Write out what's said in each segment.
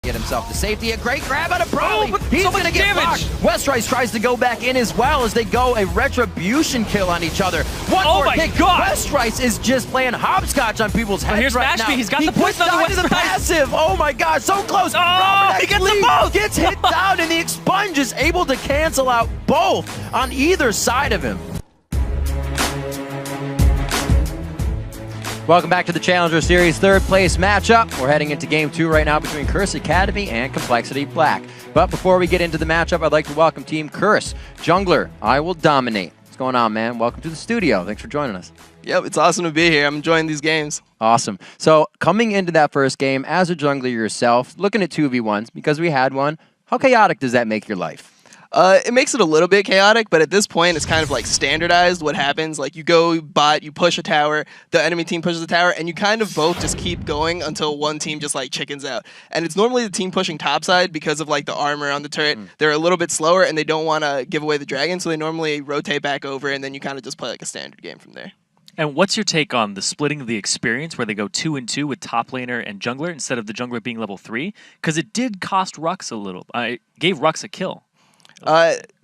get himself to safety. A great grab out of Brawley. but He's so going to much get damage. blocked. Westrice tries to go back in as well as they go a retribution kill on each other. One Oh more my kick. God. Westrice is just playing hopscotch on people's heads here's right Mashpee. now. He's got he the poison on the died to the Westrice. passive. Oh my God, so close. Oh, Robert he gets actually them both. gets hit down, and the expunge is able to cancel out both on either side of him. Welcome back to the Challenger Series third place matchup. We're heading into game 2 right now between Curse Academy and Complexity Black. But before we get into the matchup, I'd like to welcome Team Curse. Jungler, I will dominate. What's going on, man? Welcome to the studio. Thanks for joining us. Yep, it's awesome to be here. I'm enjoying these games. Awesome. So coming into that first game, as a jungler yourself, looking at 2v1s, because we had one, how chaotic does that make your life? It makes it a little bit chaotic, but at this point, it's kind of like standardized what happens. Like you go bot, you push a tower, the enemy team pushes the tower, and you kind of both just keep going until one team just like chickens out. And it's normally the team pushing topside because of like the armor on the turret. They're a little bit slower and they don't want to give away the dragon, so they normally rotate back over, and then you kind of just play like a standard game from there. And what's your take on the splitting of the experience where they go 2 and 2 with top laner and jungler instead of the jungler being level 3? Because it did cost Rux a little. It gave Rux a kill.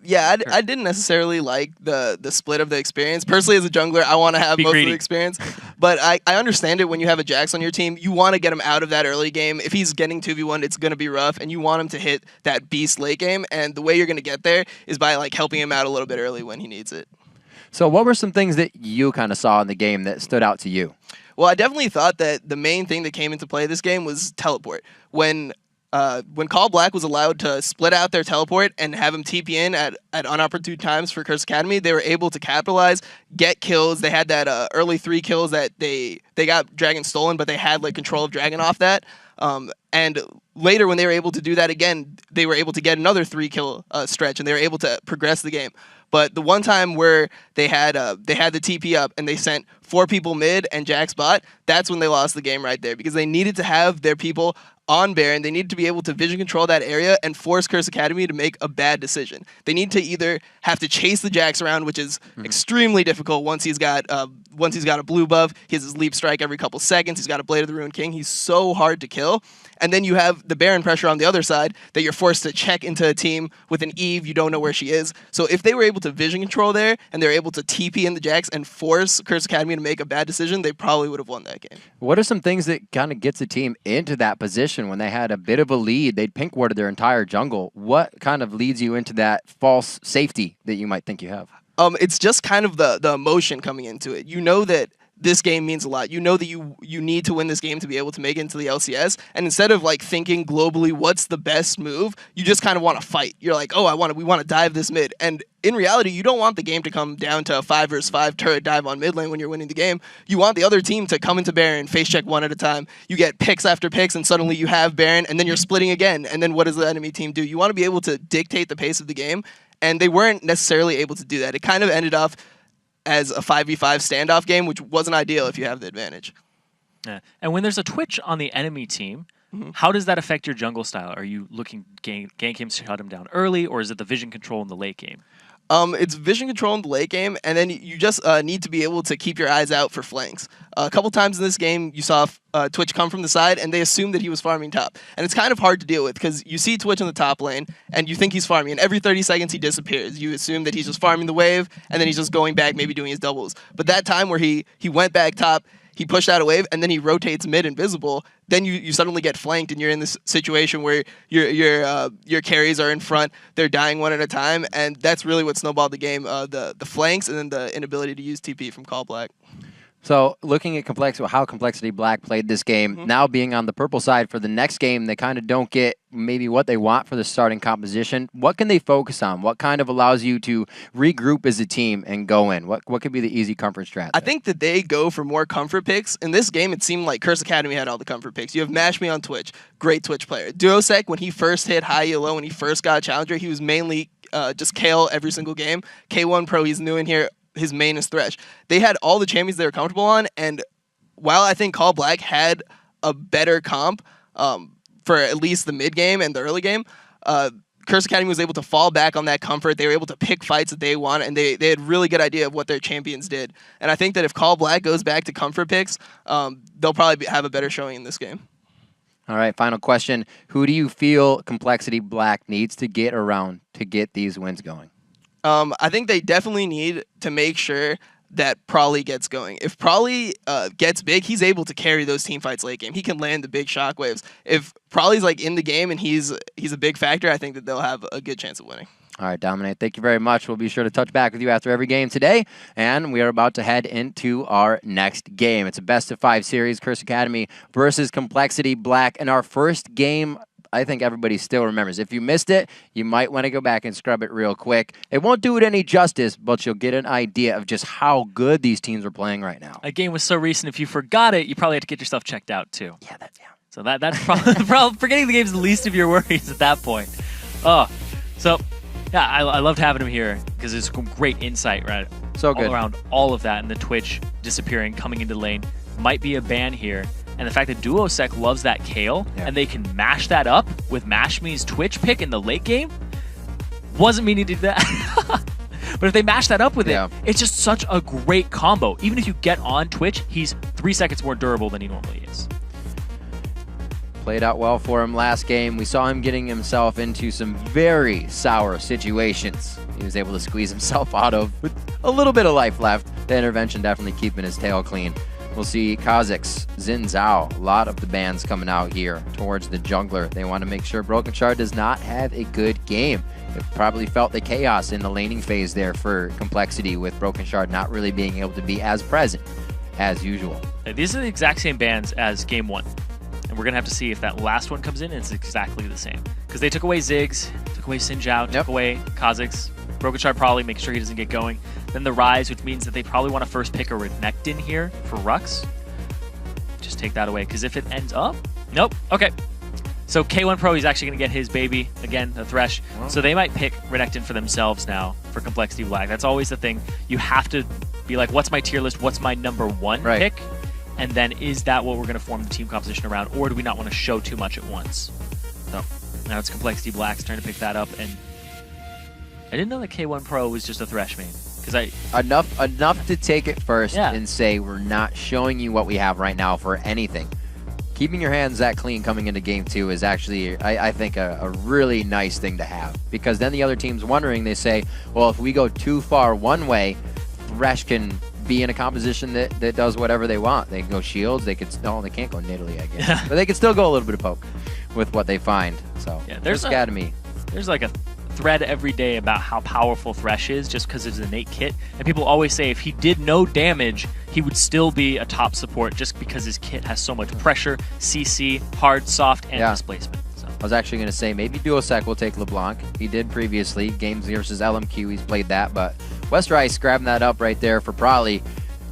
Yeah, I didn't necessarily like the split of the experience. Personally, as a jungler, I want to have most of the experience. But I understand it when you have a Jax on your team. You want to get him out of that early game. If he's getting 2v1, it's going to be rough, and you want him to hit that beast late game. And the way you're going to get there is by like helping him out a little bit early when he needs it. So what were some things that you kind of saw in the game that stood out to you? Well, I definitely thought that the main thing that came into play this game was teleport. When Call Black was allowed to split out their teleport and have him TP in at unopportune times for Curse Academy, they were able to capitalize, get kills. They had that early 3 kills that they got Dragon stolen, but they had like control of Dragon off that. And later, when they were able to do that again, they were able to get another 3-kill stretch, and they were able to progress the game. But the one time where they had the TP up and they sent 4 people mid and Jax bot, that's when they lost the game right there, because they needed to have their people on Baron. They needed to be able to vision control that area and force Curse Academy to make a bad decision. They need to either have to chase the Jax around, which is extremely difficult once he's got a blue buff. He has his leap strike every couple seconds. He's got a Blade of the Ruined King. He's so hard to kill. And then you have the Baron pressure on the other side that you're forced to check into a team with an Eve. You don't know where she is. So if they were able to vision control there and they're able to TP in the Jax and force Curse Academy to make a bad decision, they probably would have won that game. What are some things that kind of gets the team into that position when they had a bit of a lead? They'd pink warded their entire jungle. What kind of leads you into that false safety that you might think you have? It's just kind of the emotion coming into it. You know that this game means a lot. You know that you need to win this game to be able to make it into the LCS. And instead of like thinking globally what's the best move, you just kind of want to fight. You're like, oh, we want to dive this mid. And in reality, you don't want the game to come down to a 5 versus 5 turret dive on mid lane when you're winning the game. You want the other team to come into Baron, face check one at a time. You get picks after picks, and suddenly you have Baron, and then you're splitting again. And then what does the enemy team do? You want to be able to dictate the pace of the game, and they weren't necessarily able to do that. It kind of ended up as a 5v5 standoff game, which wasn't ideal if you have the advantage. Yeah. And when there's a Twitch on the enemy team, how does that affect your jungle style? Are you looking gank him, shut him down early, or is it the vision control in the late game? It's vision control in the late game, and then you just need to be able to keep your eyes out for flanks. A couple times in this game, you saw Twitch come from the side, and they assumed that he was farming top. And it's kind of hard to deal with, because you see Twitch in the top lane, and you think he's farming, and every 30 seconds he disappears. You assume that he's just farming the wave, and then he's just going back, maybe doing his doubles. But that time where he went back top, he pushed out a wave, and then he rotates mid invisible, then you suddenly get flanked, and you're in this situation where your carries are in front, they're dying one at a time, and that's really what snowballed the game, the flanks and then the inability to use TP from Call Black. So looking at how Complexity Black played this game, now being on the purple side for the next game, they kind of don't get maybe what they want for the starting composition. What can they focus on? What kind of allows you to regroup as a team and go in? What could be the easy comfort strat? I think that they go for more comfort picks. In this game, it seemed like Curse Academy had all the comfort picks. You have Mashpee on Twitch, great Twitch player. Duosec, when he first hit high elo, when he first got a Challenger, he was mainly just Kale every single game. K1 Pro, he's new in here. His main is Thresh. They had all the champions they were comfortable on, and while I think Call Black had a better comp for at least the mid game and the early game, Curse Academy was able to fall back on that comfort. They were able to pick fights that they want, and they had really good idea of what their champions did. And I think that if Call Black goes back to comfort picks, they'll probably have a better showing in this game. All right, final question. Who do you feel Complexity Black needs to get around to get these wins going? I think they definitely need to make sure that Prolly gets going. If Prolly gets big, he's able to carry those team fights late game. He can land the big shockwaves. If Prolly's like in the game and he's a big factor, I think that they'll have a good chance of winning. All right, Dominic, thank you very much. We'll be sure to touch back with you after every game today, and we are about to head into our next game. It's a best-of-5 series, Curse Academy versus Complexity Black, and our first game, I think everybody still remembers. If you missed it, you might want to go back and scrub it real quick. It won't do it any justice, but you'll get an idea of just how good these teams are playing right now. That game was so recent, if you forgot it, you probably had to get yourself checked out, too. Yeah. So that's probably the problem. Forgetting the game is the least of your worries at that point. Yeah, I loved having him here because it's great insight, right? So good. All around all of that, and the Twitch disappearing, coming into lane, might be a ban here. And the fact that Duosec loves that Kale, and they can mash that up with Mash Me's Twitch pick in the late game, wasn't meaning to do that. But if they mash that up with it, it's just such a great combo. Even if you get on Twitch, he's 3 seconds more durable than he normally is. Played out well for him last game. We saw him getting himself into some very sour situations. He was able to squeeze himself out of with a little bit of life left. The intervention definitely keeping his tail clean. We'll see Kha'Zix, Xin Zhao, a lot of the bans coming out here towards the jungler. They want to make sure Broken Shard does not have a good game. It probably felt the chaos in the laning phase there for Complexity, with Broken Shard not really being able to be as present as usual. These are the exact same bans as game 1. And we're going to have to see if that last one comes in and it's exactly the same. Because they took away Ziggs, took away Xin Zhao, took away Kha'Zix, Broken Shard probably making sure he doesn't get going. Then the Rise, which means that they probably want to first pick a Renekton here for Rux. Just take that away, because if it ends up... Nope, okay. So K1 Pro, he's actually going to get his baby, again, the Thresh. Wow. So they might pick Renekton for themselves now for Complexity Black. That's always the thing. You have to be like, what's my tier list? What's my number 1 pick? And then is that what we're going to form the team composition around, or do we not want to show too much at once? So now it's Complexity Black's turn to pick that up, and I didn't know that K1 Pro was just a Thresh main. Enough to take it first and say we're not showing you what we have right now for anything. Keeping your hands that clean coming into game 2 is actually, I think, a really nice thing to have, because then the other team's wondering, they say, well, if we go too far one way, Thresh can be in a composition that does whatever they want. They can go shields. They can't go Nidalee, I guess. But they can still go a little bit of poke with what they find. So there's Academy. There's like a thread every day about how powerful Thresh is just because of his innate kit. And people always say if he did no damage, he would still be a top support just because his kit has so much pressure, CC, hard, soft, and displacement. So. I was actually going to say maybe Duosec will take LeBlanc. He did previously. Games versus LMQ, he's played that, but Westerice grabbing that up right there for Prolly.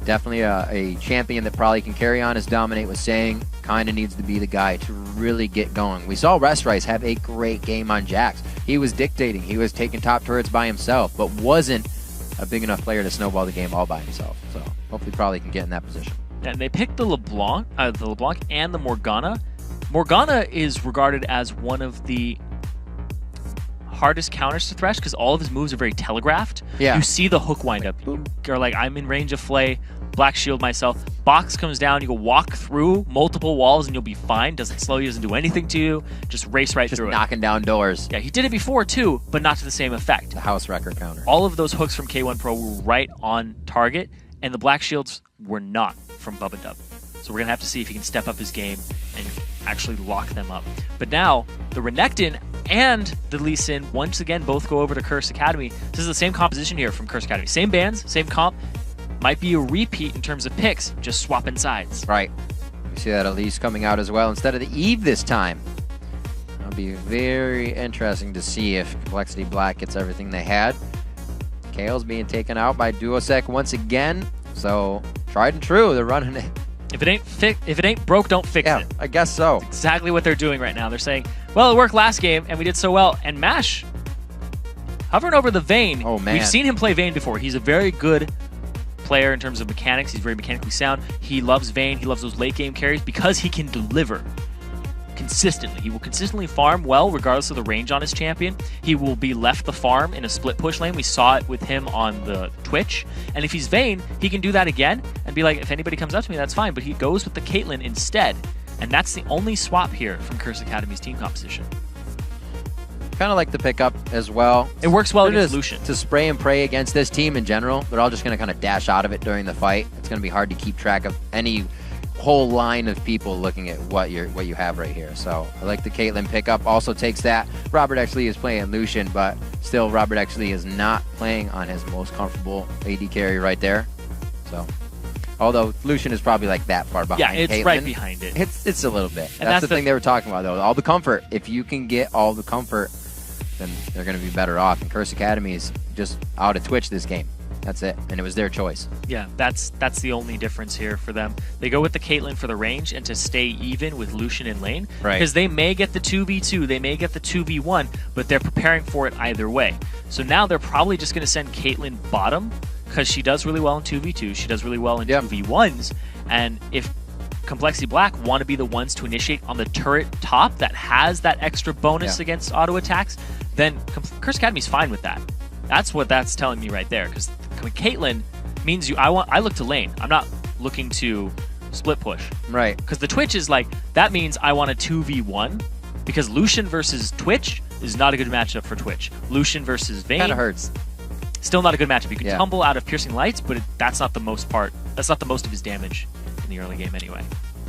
Definitely a champion that Prolly can carry on, as Dominate was saying. Kind of needs to be the guy to really get going. We saw Westerice have a great game on Jax. He was dictating. He was taking top turrets by himself, but wasn't a big enough player to snowball the game all by himself. So hopefully Prolly can get in that position. And they picked the LeBlanc and the Morgana. Morgana is regarded as one of the hardest counters to Thresh because all of his moves are very telegraphed. Yeah. You see the hook wind up. You're like, I'm in range of Flay, Black Shield myself. Box comes down, you go walk through multiple walls and you'll be fine. Doesn't slow you, doesn't do anything to you. Just race right through it. Just knocking down doors. Yeah, he did it before too, but not to the same effect. The house wrecker counter. All of those hooks from K1 Pro were right on target, and the Black Shields were not from Bubba Dub. So we're going to have to see if he can step up his game and actually lock them up. But now, the Renekton and the Lee Sin, once again, both go over to Curse Academy. This is the same composition here from Curse Academy. Same bands, same comp. Might be a repeat in terms of picks, just swapping sides. Right. You see that Elise coming out as well instead of the Eve this time. It'll be very interesting to see if Complexity Black gets everything they had. Kale's being taken out by Duosec once again. So, tried and true, they're running it. If it ain't broke, don't fix it. I guess so. That's exactly what they're doing right now. They're saying, well, it worked last game, and we did so well. And Mash, hovering over the Vayne. Oh, man. We've seen him play Vayne before. He's a very good player in terms of mechanics. He's very mechanically sound. He loves Vayne. He loves those late game carries because he can deliver consistently. He will consistently farm well regardless of the range on his champion. He will be left the farm in a split push lane. We saw it with him on the Twitch. And if he's Vayne, he can do that again and be like, if anybody comes up to me, that's fine. But he goes with the Caitlyn instead. And that's the only swap here from Curse Academy's team composition. Kind of like the pickup as well. It works well against Lucian. To spray and pray against this team in general. They're all just going to kind of dash out of it during the fight. It's going to be hard to keep track of any whole line of people looking at what you have right here. So I like the Caitlyn pickup. Also takes that. Robert actually is playing Lucian, but still Robert actually is not playing on his most comfortable AD carry right there. So, although Lucian is probably like that far behind. Yeah, it's Caitlyn. right behind it. It's a little bit. And that's the thing they were talking about though. All the comfort. If you can get all the comfort, then they're going to be better off. And Curse Academy is just out of Twitch this game. That's it. And it was their choice. Yeah, that's the only difference here for them. They go with the Caitlyn for the range and to stay even with Lucian in lane. Right. Because they may get the 2v2, they may get the 2v1, but they're preparing for it either way. So now they're probably just going to send Caitlyn bottom because she does really well in 2v2. She does really well in 2v1s. And if Complexity Black want to be the ones to initiate on the turret top that has that extra bonus against auto attacks, then Curse Academy's fine with that. That's what that's telling me right there. Because Caitlyn means I look to lane. I'm not looking to split push. Right. Because the Twitch is like, that means I want a 2v1. Because Lucian versus Twitch is not a good matchup for Twitch. Lucian versus Vayne kind of hurts. Still not a good matchup. You can tumble out of Piercing Lights, but that's not the most part. That's not the most of his damage in the early game anyway.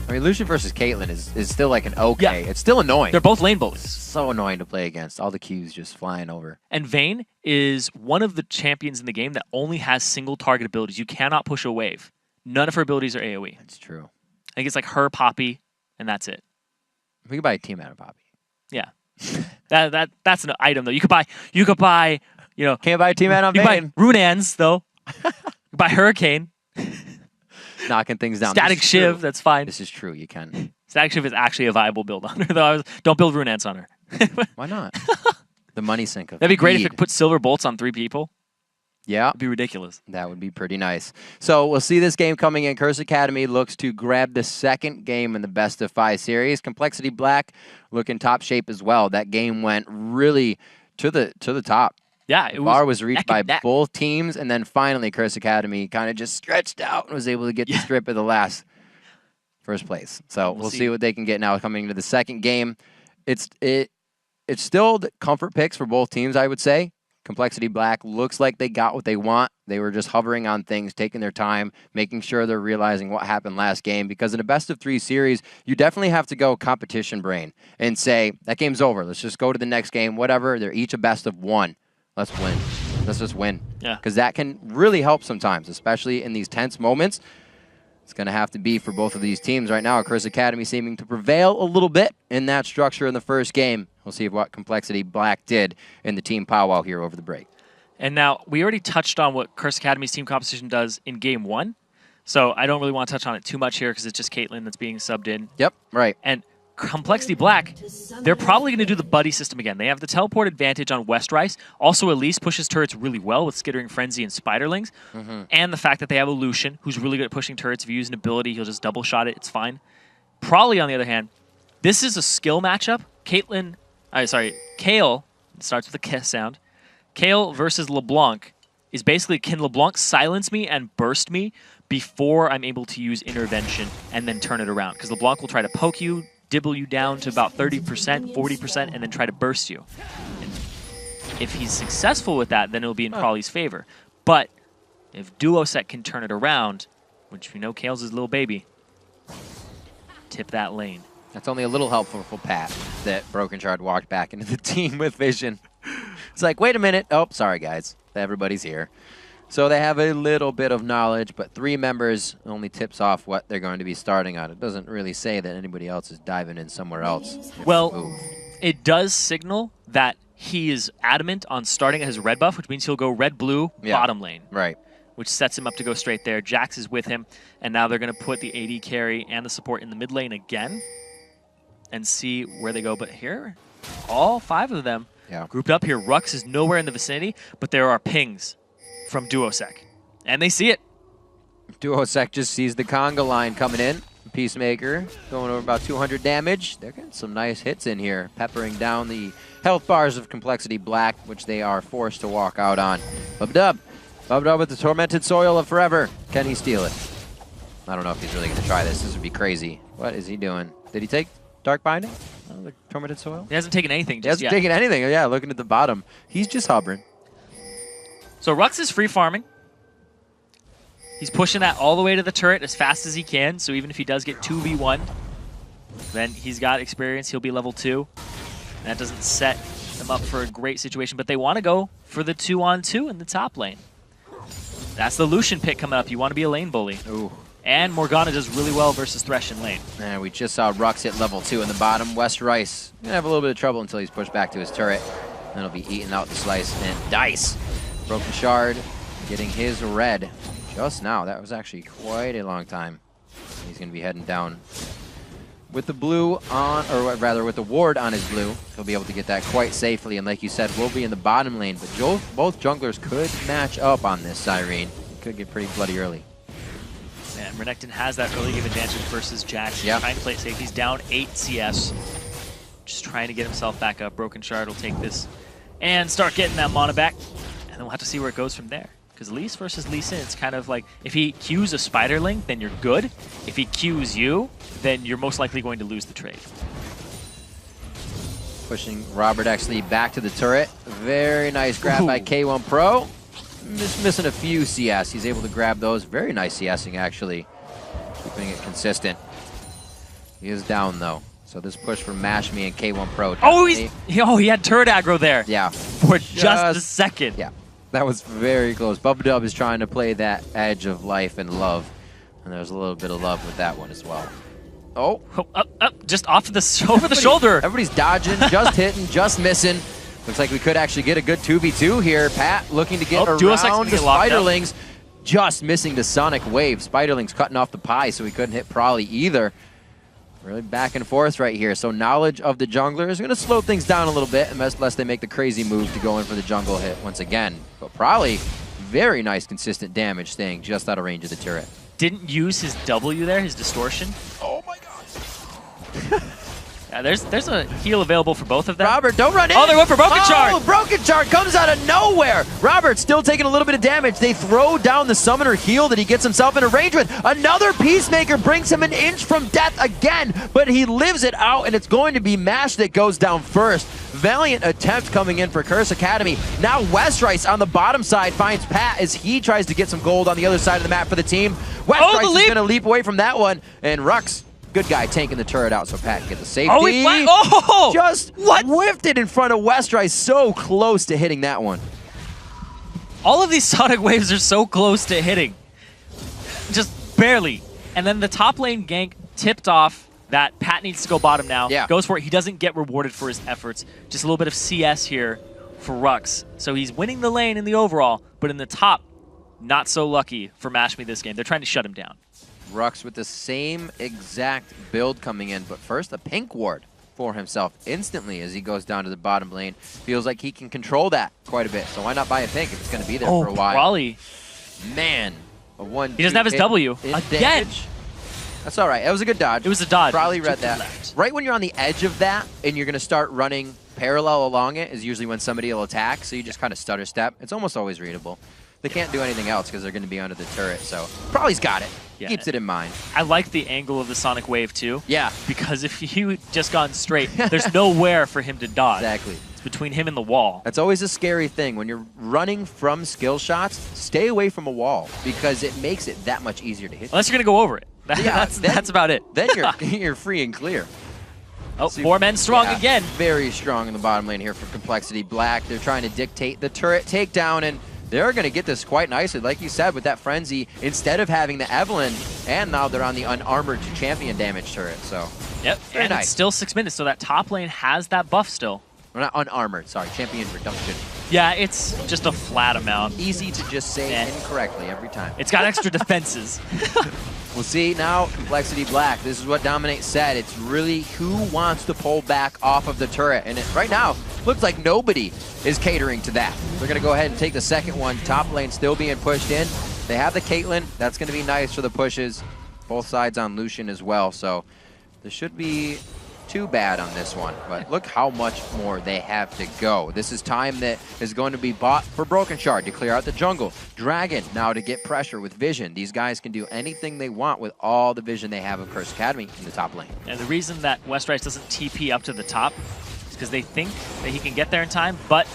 I mean, Lucian versus Caitlyn is still like an okay. Yeah. It's still annoying. They're both lane bullies. So annoying to play against. All the Qs just flying over. And Vayne is one of the champions in the game that only has single target abilities. You cannot push a wave. None of her abilities are AoE. That's true. I think it's like her, Poppy, and that's it. We could buy a team out of Poppy. Yeah. That's an item though. You could buy can't buy a team out on Vayne. Vayne. You buy Runaan's though. You could buy Hurricane. Knocking things down. Static Shiv, that's fine. This is true, you can. Static Shiv is actually a viable build on her, though. Don't build Runaan's on her. Why not? The money sink of That'd be great if it put silver bolts on 3 people. Yeah. It'd be ridiculous. That would be pretty nice. So we'll see this game coming in. Curse Academy looks to grab the second game in the best of 5 series. Complexity Black looking top shape as well. That game went really to the top. Yeah, the bar was reached by both teams, and then finally Curse Academy kind of just stretched out and was able to get the strip of the last first place. So we'll see what they can get now coming into the second game. It's still the comfort picks for both teams, I would say. Complexity Black looks like they got what they want. They were just hovering on things, taking their time, making sure they're realizing what happened last game. Because in a best-of-3 series, you definitely have to go competition brain and say, that game's over. Let's just go to the next game, whatever. They're each a best-of-1. Let's win. Let's just win. Yeah. Because that can really help sometimes, especially in these tense moments. It's going to have to be for both of these teams right now. Curse Academy seeming to prevail a little bit in that structure in the first game. We'll see what Complexity Black did in the team powwow here over the break. And now, we already touched on what Curse Academy's team composition does in game 1. So I don't really want to touch on it too much here because it's just Caitlyn that's being subbed in. Yep, right. And Complexity Black, they're probably going to do the buddy system again. They have the teleport advantage on West Rice. Also, Elise pushes turrets really well with Skittering Frenzy and Spiderlings. And the fact that they have a Lucian, who's really good at pushing turrets. If you use an ability, he'll just double shot it. It's fine. Probably, on the other hand, this is a skill matchup. Kale, it starts with a K sound. Kale versus LeBlanc is basically, can LeBlanc silence me and burst me before I'm able to use intervention and then turn it around? Because LeBlanc will try to poke you, dibble you down to about 30%, 40%, and then try to burst you. And if he's successful with that, then it'll be in Prolly's favor. But if Duosec can turn it around, which we know Kale's his little baby, tip that lane. That's only a little helpful for Pat that Broken Shard walked back into the team with vision. It's like, wait a minute. Oh, sorry, guys. Everybody's here. So they have a little bit of knowledge, but 3 members only tips off what they're going to be starting on. It doesn't really say that anybody else is diving in somewhere else. Well, it does signal that he is adamant on starting at his red buff, which means he'll go red-blue bottom lane. Right. Which sets him up to go straight there. Jax is with him, and now they're going to put the AD carry and the support in the mid lane again and see where they go. But here, all 5 of them grouped up here. Rux is nowhere in the vicinity, but there are pings from Duosec. And they see it. Duosec just sees the conga line coming in. Peacemaker going over about 200 damage. They're getting some nice hits in here, peppering down the health bars of Complexity Black, which they are forced to walk out on. Bub-Dub with the Tormented Soil of Forever. Can he steal it? I don't know if he's really going to try this. This would be crazy. What is he doing? Did he take Dark Binding? Oh, the Tormented Soil? He hasn't taken anything He just hasn't yet. taken anything. Yeah, looking at the bottom. He's just hovering. So Rux is free farming. He's pushing that all the way to the turret as fast as he can, so even if he does get 2v1, then he's got experience. He'll be level 2. And that doesn't set them up for a great situation, but they want to go for the 2-on-2 in the top lane. That's the Lucian pick coming up. You want to be a lane bully. Ooh. And Morgana does really well versus Thresh in lane. And we just saw Rux hit level 2 in the bottom. West Rice gonna have a little bit of trouble until he's pushed back to his turret. Then he'll be eating out the slice and dice. Broken Shard getting his red just now. That was actually quite a long time. He's gonna be heading down with the blue on, or rather with the ward on his blue. He'll be able to get that quite safely. And like you said, we'll be in the bottom lane. But both junglers could match up on this Cyrene. Could get pretty bloody early. And Renekton has that early game advantage versus Jax. He's trying to play it safe. He's down 8 CS. Just trying to get himself back up. Broken Shard will take this and start getting that mana back. And then we'll have to see where it goes from there. Because Lise versus Lee Sin, it's kind of like, if he Qs a Spiderling, then you're good. If he Qs you, then you're most likely going to lose the trade. Pushing Robert actually back to the turret. Very nice grab by K1 Pro. Just missing a few CS. He's able to grab those. Very nice CSing, actually. Keeping it consistent. He is down, though. So this push from Mash Me and K1 Pro. Oh, he had turret aggro there. Yeah. For just a second. Yeah. That was very close. Bubba Dub is trying to play that edge of life and love. And there's a little bit of love with that one as well. Oh. Up, just off the over the shoulder. Everybody's dodging, just hitting, just missing. Looks like we could actually get a good 2v2 here. Pat looking to get around the Spiderlings. Just missing the Sonic Wave. Spiderlings cutting off the pie, so he couldn't hit Prolly either. Really back and forth right here. So knowledge of the jungler is going to slow things down a little bit unless they make the crazy move to go in for the jungle hit once again. But Prolly, very nice consistent damage staying just out of range of the turret. Didn't use his W there, his distortion. Oh my god. Yeah, there's a heal available for both of them. Robert, don't run in. Oh, they went for Broken Shard. Oh, Broken Shard comes out of nowhere. Robert still taking a little bit of damage. They throw down the summoner heal that he gets himself in a range with. Another Peacemaker brings him an inch from death again, but he lives it out, and it's going to be Mash that goes down first. Valiant attempt coming in for Curse Academy. Now West Rice on the bottom side finds Pat as he tries to get some gold on the other side of the map for the team. West Rice is going to leap away from that one, and Rux, good guy, tanking the turret out so Pat can get the safety. Oh, he just whiffed it in front of West Rice, so close to hitting that one. All of these Sonic Waves are so close to hitting. Just barely. And then the top lane gank tipped off that Pat needs to go bottom now. Yeah. Goes for it. He doesn't get rewarded for his efforts. Just a little bit of CS here for Rux. So he's winning the lane in the overall, but in the top, not so lucky for Mash Me this game. They're trying to shut him down. Rux with the same exact build coming in, but first a pink ward for himself instantly as he goes down to the bottom lane. Feels like he can control that quite a bit, so why not buy a pink if it's going to be there for a while? Prolly. Man, a 1-2 He doesn't have his W. Again. Damage. That's all right. It was a good dodge. It was a dodge. Probably read that. Right when you're on the edge of that and you're going to start running parallel along it is usually when somebody will attack, so you just kind of stutter step. It's almost always readable. They can't do anything else because they're going to be under the turret, so Prolly's got it. Yeah. Keeps it in mind. I like the angle of the Sonic Wave too. Yeah. Because if he just gone straight, there's nowhere for him to dodge. Exactly. It's between him and the wall. That's always a scary thing. When you're running from skill shots, stay away from a wall because it makes it that much easier to hit. Unless you're going to go over it. That's about it. Then you're free and clear. Oh, 4 men strong again. Very strong in the bottom lane here for Complexity Black. They're trying to dictate the turret takedown, and they're going to get this quite nicely. Like you said, with that Frenzy, instead of having the Evelynn, and now they're on the unarmored champion damage turret. So, yep, and nice. It's still 6 minutes, so that top lane has that buff still. Well, not unarmored, sorry, champion reduction. Yeah, it's just a flat amount. Easy to just say incorrectly every time. It's got extra defenses. We'll see now, Complexity Black. This is what Dominate said. It's really who wants to pull back off of the turret. And right now, looks like nobody is catering to that. They're going to go ahead and take the second one. Top lane still being pushed in. They have the Caitlyn. That's going to be nice for the pushes. Both sides on Lucian as well. So there should be too bad on this one, but look how much more they have to go. This is time that is going to be bought for Broken Shard to clear out the jungle. Dragon now to get pressure with vision. These guys can do anything they want with all the vision they have of Curse Academy in the top lane. And the reason that Westrice doesn't TP up to the top is because they think that he can get there in time, but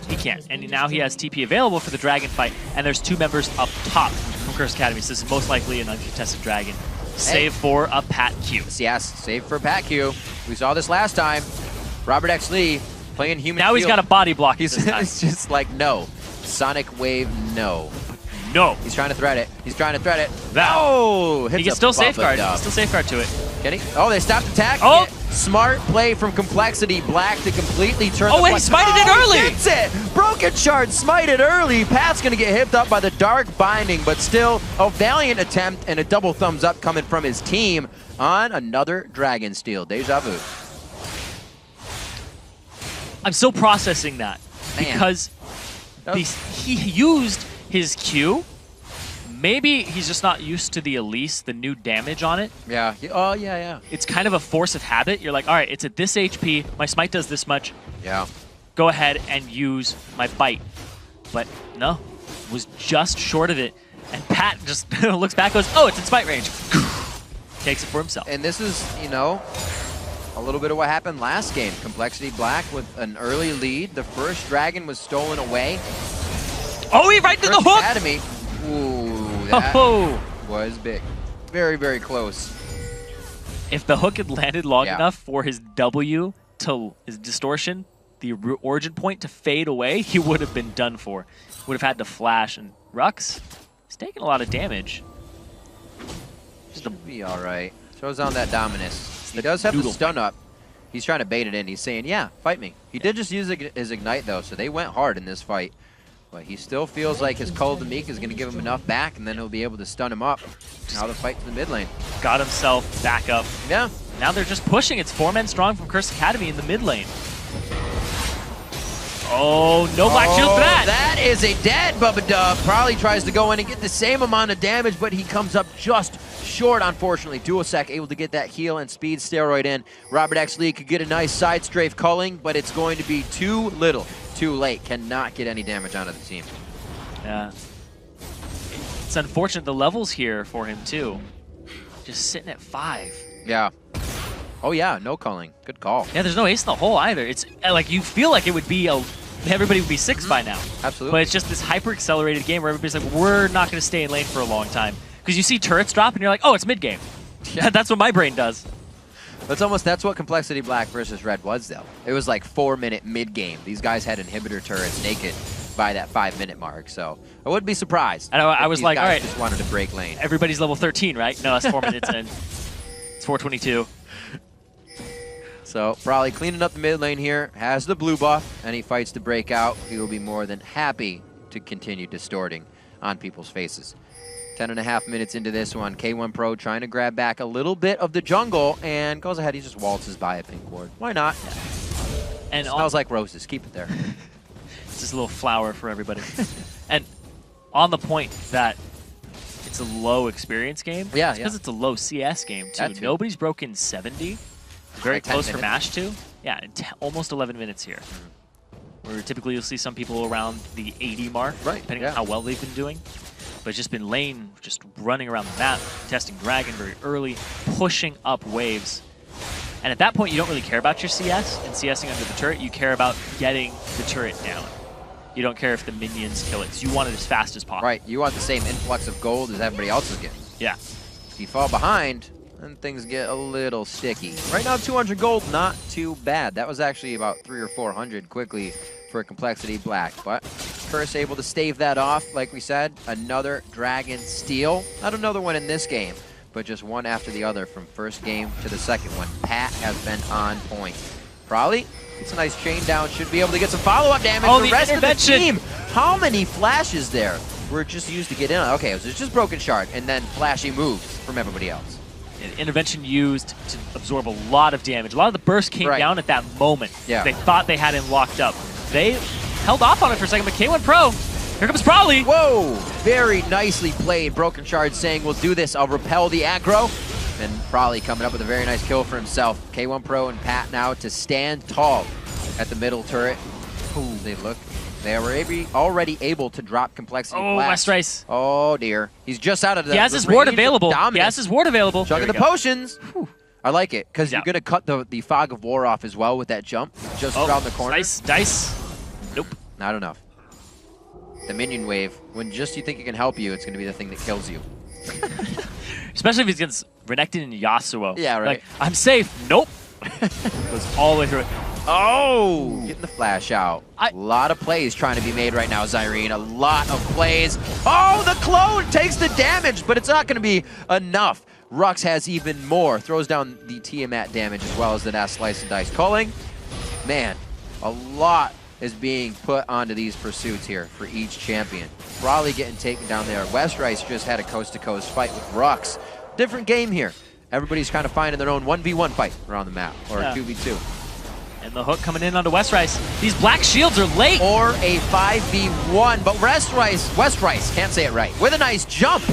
he can't. And now he has TP available for the Dragon fight, and there's 2 members up top from Curse Academy, so this is most likely an uncontested Dragon. Save for a Pat Q. Yes, save for Pat Q. We saw this last time. Robert X. Lee playing human Now he's got a body block. He's it's just like, no. Sonic Wave, no. No. He's trying to thread it. He's trying to thread it. That. Oh! He can still safeguard. He can still safeguard to it. Can he? Oh, they stopped attack. Oh! Smart play from Complexity Black to completely turn the wait, he smited it early! He gets it! Broken Shard smited early. Pat's going to get hipped up by the Dark Binding, but still a valiant attempt and a double thumbs up coming from his team on another Dragon Steal. Deja vu. I'm still processing that. Man. Because he used his Q. Maybe he's just not used to the Elise, the new damage on it. Yeah. Oh, yeah. It's kind of a force of habit. You're like, all right, it's at this HP. My smite does this much. Yeah. Go ahead and use my bite. But no, was just short of it. And Pat just looks back, goes, oh, it's in smite range. Takes it for himself. And this is, you know, a little bit of what happened last game. Complexity Black with an early lead. The first Dragon was stolen away. Oh, he right to the hook! Academy. Ooh, that was big. Very, very close. If the hook had landed long enough for his W to his distortion, the origin point to fade away, he would have been done for. Would have had to flash, and Rux is taking a lot of damage. Just be all right. Throws on that Dominus. He does have the stun up. He's trying to bait it in. He's saying, yeah, fight me. He did just use his Ignite, though, so they went hard in this fight. But he still feels like his Call of the Meek is going to give him enough back, and then he'll be able to stun him up. Now the fight to the mid lane. Got himself back up. Yeah. Now they're just pushing. It's 4 men strong from Curse Academy in the mid lane. Oh, no Black Shield for that. That is a dead Bubba Dub. Probably tries to go in and get the same amount of damage, but he comes up just short, unfortunately. Duosec able to get that heal and speed steroid in. Robert X. Lee could get a nice side strafe culling, but it's going to be too little. Too late. Cannot get any damage onto the team. Yeah. It's unfortunate the levels here for him, too. Just sitting at 5. Yeah. Oh, yeah. No culling. Good call. Yeah, there's no ace in the hole either. It's like you feel like it would be everybody would be 6 by now. Absolutely. But it's just this hyper-accelerated game where everybody's like, we're not going to stay in lane for a long time. Because you see turrets drop and you're like, oh, it's mid-game. Yeah. That's what my brain does. That's what Complexity Black versus Red was, though. It was like 4-minute mid-game. These guys had inhibitor turrets naked by that 5-minute mark, so I wouldn't be surprised. And I was like, all right, just wanted to break lane. Everybody's level 13, right? No, that's 4 minutes in. It's 4:22. So probably cleaning up the mid lane here, has the blue buff, and he fights to break out. He will be more than happy to continue distorting on people's faces. 10.5 minutes into this one, K1 Pro trying to grab back a little bit of the jungle and goes ahead. He just waltzes by a pink ward. Why not? Yeah. And it smells like roses. Keep it there. It's just a little flower for everybody. And on the point that it's a low experience game, yeah, because it's a low CS game too. Nobody's broken 70. Very like close for Mash too. Yeah, almost 11 minutes here. Where typically you'll see some people around the 80 mark, depending on how well they've been doing. But it's just been lane, just running around the map, testing Dragon very early, pushing up waves. And at that point, you don't really care about your CS and CSing under the turret. You care about getting the turret down. You don't care if the minions kill it, because you want it as fast as possible. Right, you want the same influx of gold as everybody else is getting. Yeah. If you fall behind, then things get a little sticky. Right now, 200 gold, not too bad. That was actually about 300 or 400 quickly for Complexity Black, but Curse able to stave that off. Like we said, another Dragon Steal. Not another one in this game, but just one after the other from first game to the second one. Pat has been on point. Probably it's a nice chain down. Should be able to get some follow-up damage. Oh, the rest of the team. How many flashes there were just used to get in? Okay, it was just Broken Shard and then flashy moves from everybody else. Intervention used to absorb a lot of damage. A lot of the burst came down at that moment. Yeah. They thought they had him locked up. They held off on it for a second, but K1 Pro, here comes Probably. Whoa, very nicely played. Broken Shard saying, we'll do this. I'll repel the aggro. And Probably coming up with a very nice kill for himself. K1 Pro and Pat now to stand tall at the middle turret. Ooh, they were already able to drop Complexity Black. West Rice. Oh, dear. He's just out of the He has his ward available. He has his ward available. Chugging the potions. Whew. I like it, because you're going to cut the Fog of War off as well with that jump just around the corner. Dice. Nope. Not enough. The minion wave, when just you think it can help you, it's going to be the thing that kills you. Especially if he's against Renekton and Yasuo. Yeah, right. Like, I'm safe. Nope. Goes all the way through it. Oh! Getting the flash out. A lot of plays trying to be made right now, Zyrene. A lot of plays. Oh, the clone takes the damage, but it's not going to be enough. Rux has even more. Throws down the Tiamat damage as well as the Nast Slice and Dice culling. Man, a lot is being put onto these pursuits here for each champion. Raleigh getting taken down there. West Rice just had a coast-to-coast fight with Rux. Different game here. Everybody's kind of finding their own 1v1 fight around the map, or 2v2. And the hook coming in onto West Rice. These black shields are late. Or a 5v1, but West Rice, can't say it right, with a nice jump.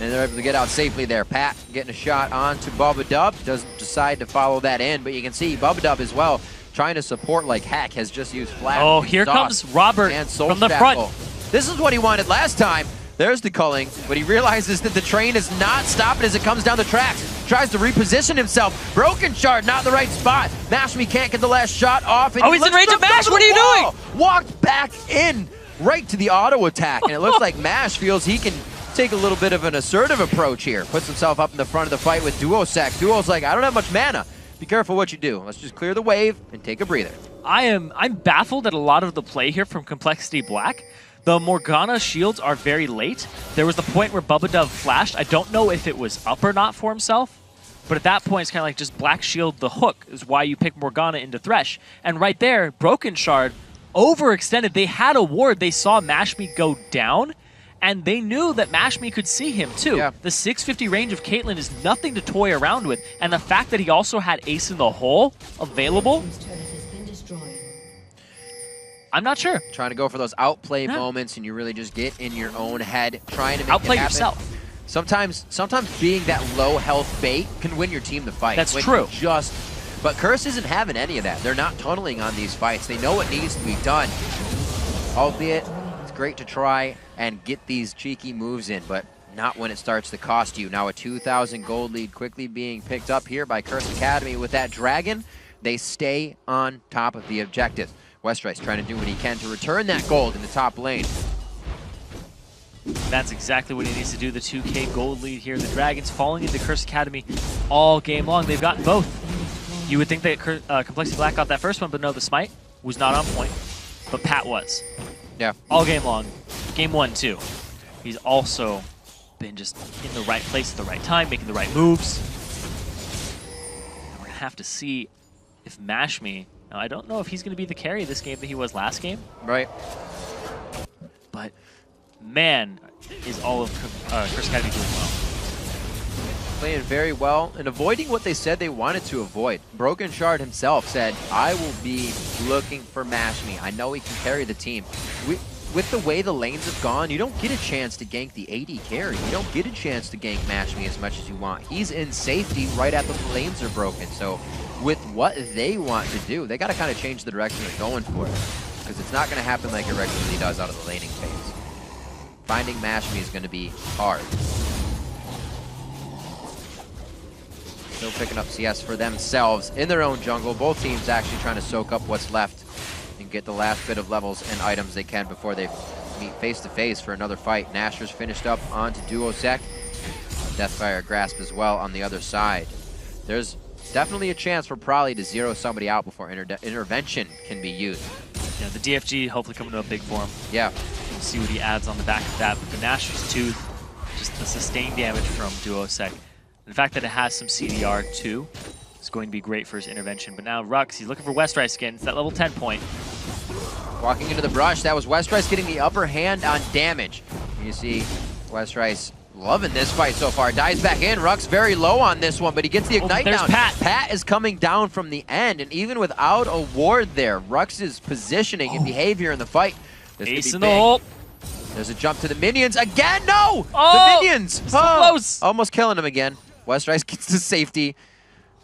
And they're able to get out safely there. Pat getting a shot onto Bubba Dub. Doesn't decide to follow that in, but you can see Bubba Dub as well, trying to support like heck, has just used flash. Oh, here comes Robert from the front. This is what he wanted last time. There's the culling, but he realizes that the train is not stopping as it comes down the tracks. Tries to reposition himself. Broken Shard, not in the right spot. Mashmi can't get the last shot off. And he's in range of Mash. What are you doing? Walked back in right to the auto attack, and it looks like Mash feels he can take a little bit of an assertive approach here. Puts himself up in the front of the fight with Duosec. Duo's like, I don't have much mana. Be careful what you do. Let's just clear the wave and take a breather. I'm baffled at a lot of the play here from Complexity Black. The Morgana shields are very late. There was the point where Bubba Dove flashed. I don't know if it was up or not for himself, but at that point it's kind of like just Black Shield the hook is why you pick Morgana into Thresh. And right there, Broken Shard overextended. They had a ward. They saw Mashmi go down, and they knew that Mashmi could see him too. Yeah. The 650 range of Caitlyn is nothing to toy around with, and the fact that he also had Ace in the Hole available, I'm not sure. Trying to go for those outplay moments, and you really just get in your own head, trying to make outplay it happen. yourself. Sometimes being that low health bait can win your team the fight. That's true. But Curse isn't having any of that. They're not tunneling on these fights. They know what needs to be done. Albeit, it's great to try and get these cheeky moves in, but not when it starts to cost you. Now a 2,000 gold lead quickly being picked up here by Curse Academy. With that Dragon, they stay on top of the objective. Westrice trying to do what he can to return that gold in the top lane. That's exactly what he needs to do. The 2K gold lead here. The Dragons falling into Curse Academy all game long. They've gotten both. You would think that Complexity Black got that first one, but no, the Smite was not on point. But Pat was. Yeah. All game long. Game 1, too. He's also been just in the right place at the right time, making the right moves. And we're going to have to see if Mashmi... Now, I don't know if he's going to be the carry this game that he was last game. Right. But, man, is all of Curse Academy doing well. Playing very well and avoiding what they said they wanted to avoid. Broken Shard himself said, I will be looking for Mashmi. I know he can carry the team. With the way the lanes have gone, you don't get a chance to gank the AD carry. You don't get a chance to gank Mashmi as much as you want. He's in safety right after the lanes are broken. So with what they want to do, they got to kind of change the direction they're going for. Because it's not going to happen like it regularly does out of the laning phase. Finding Mashmi is going to be hard. Still picking up CS for themselves in their own jungle. Both teams actually trying to soak up what's left and get the last bit of levels and items they can before they meet face-to-face for another fight. Nashor's finished up onto Duosec. Deathfire Grasp as well on the other side. There's definitely a chance for Prolly to zero somebody out before intervention can be used. Yeah, the DFG hopefully coming to a big for him. Yeah. We'll see what he adds on the back of that. But the Nashor's Tooth, just the sustained damage from Duosec. The fact that it has some CDR too is going to be great for his intervention. But now Rux, he's looking for Westrice again. It's that level 10 point. Walking into the brush, that was Westrice getting the upper hand on damage. You see Westrice loving this fight so far. Dives back in. Rux very low on this one, but he gets the ignite there's down. Pat. Pat is coming down from the end, and even without a ward there, Rux's positioning and behavior in the fight. Ace in the hole. There's a jump to the minions. Again, no! Oh, the minions! So close. Almost killing him again. Westrice gets the safety.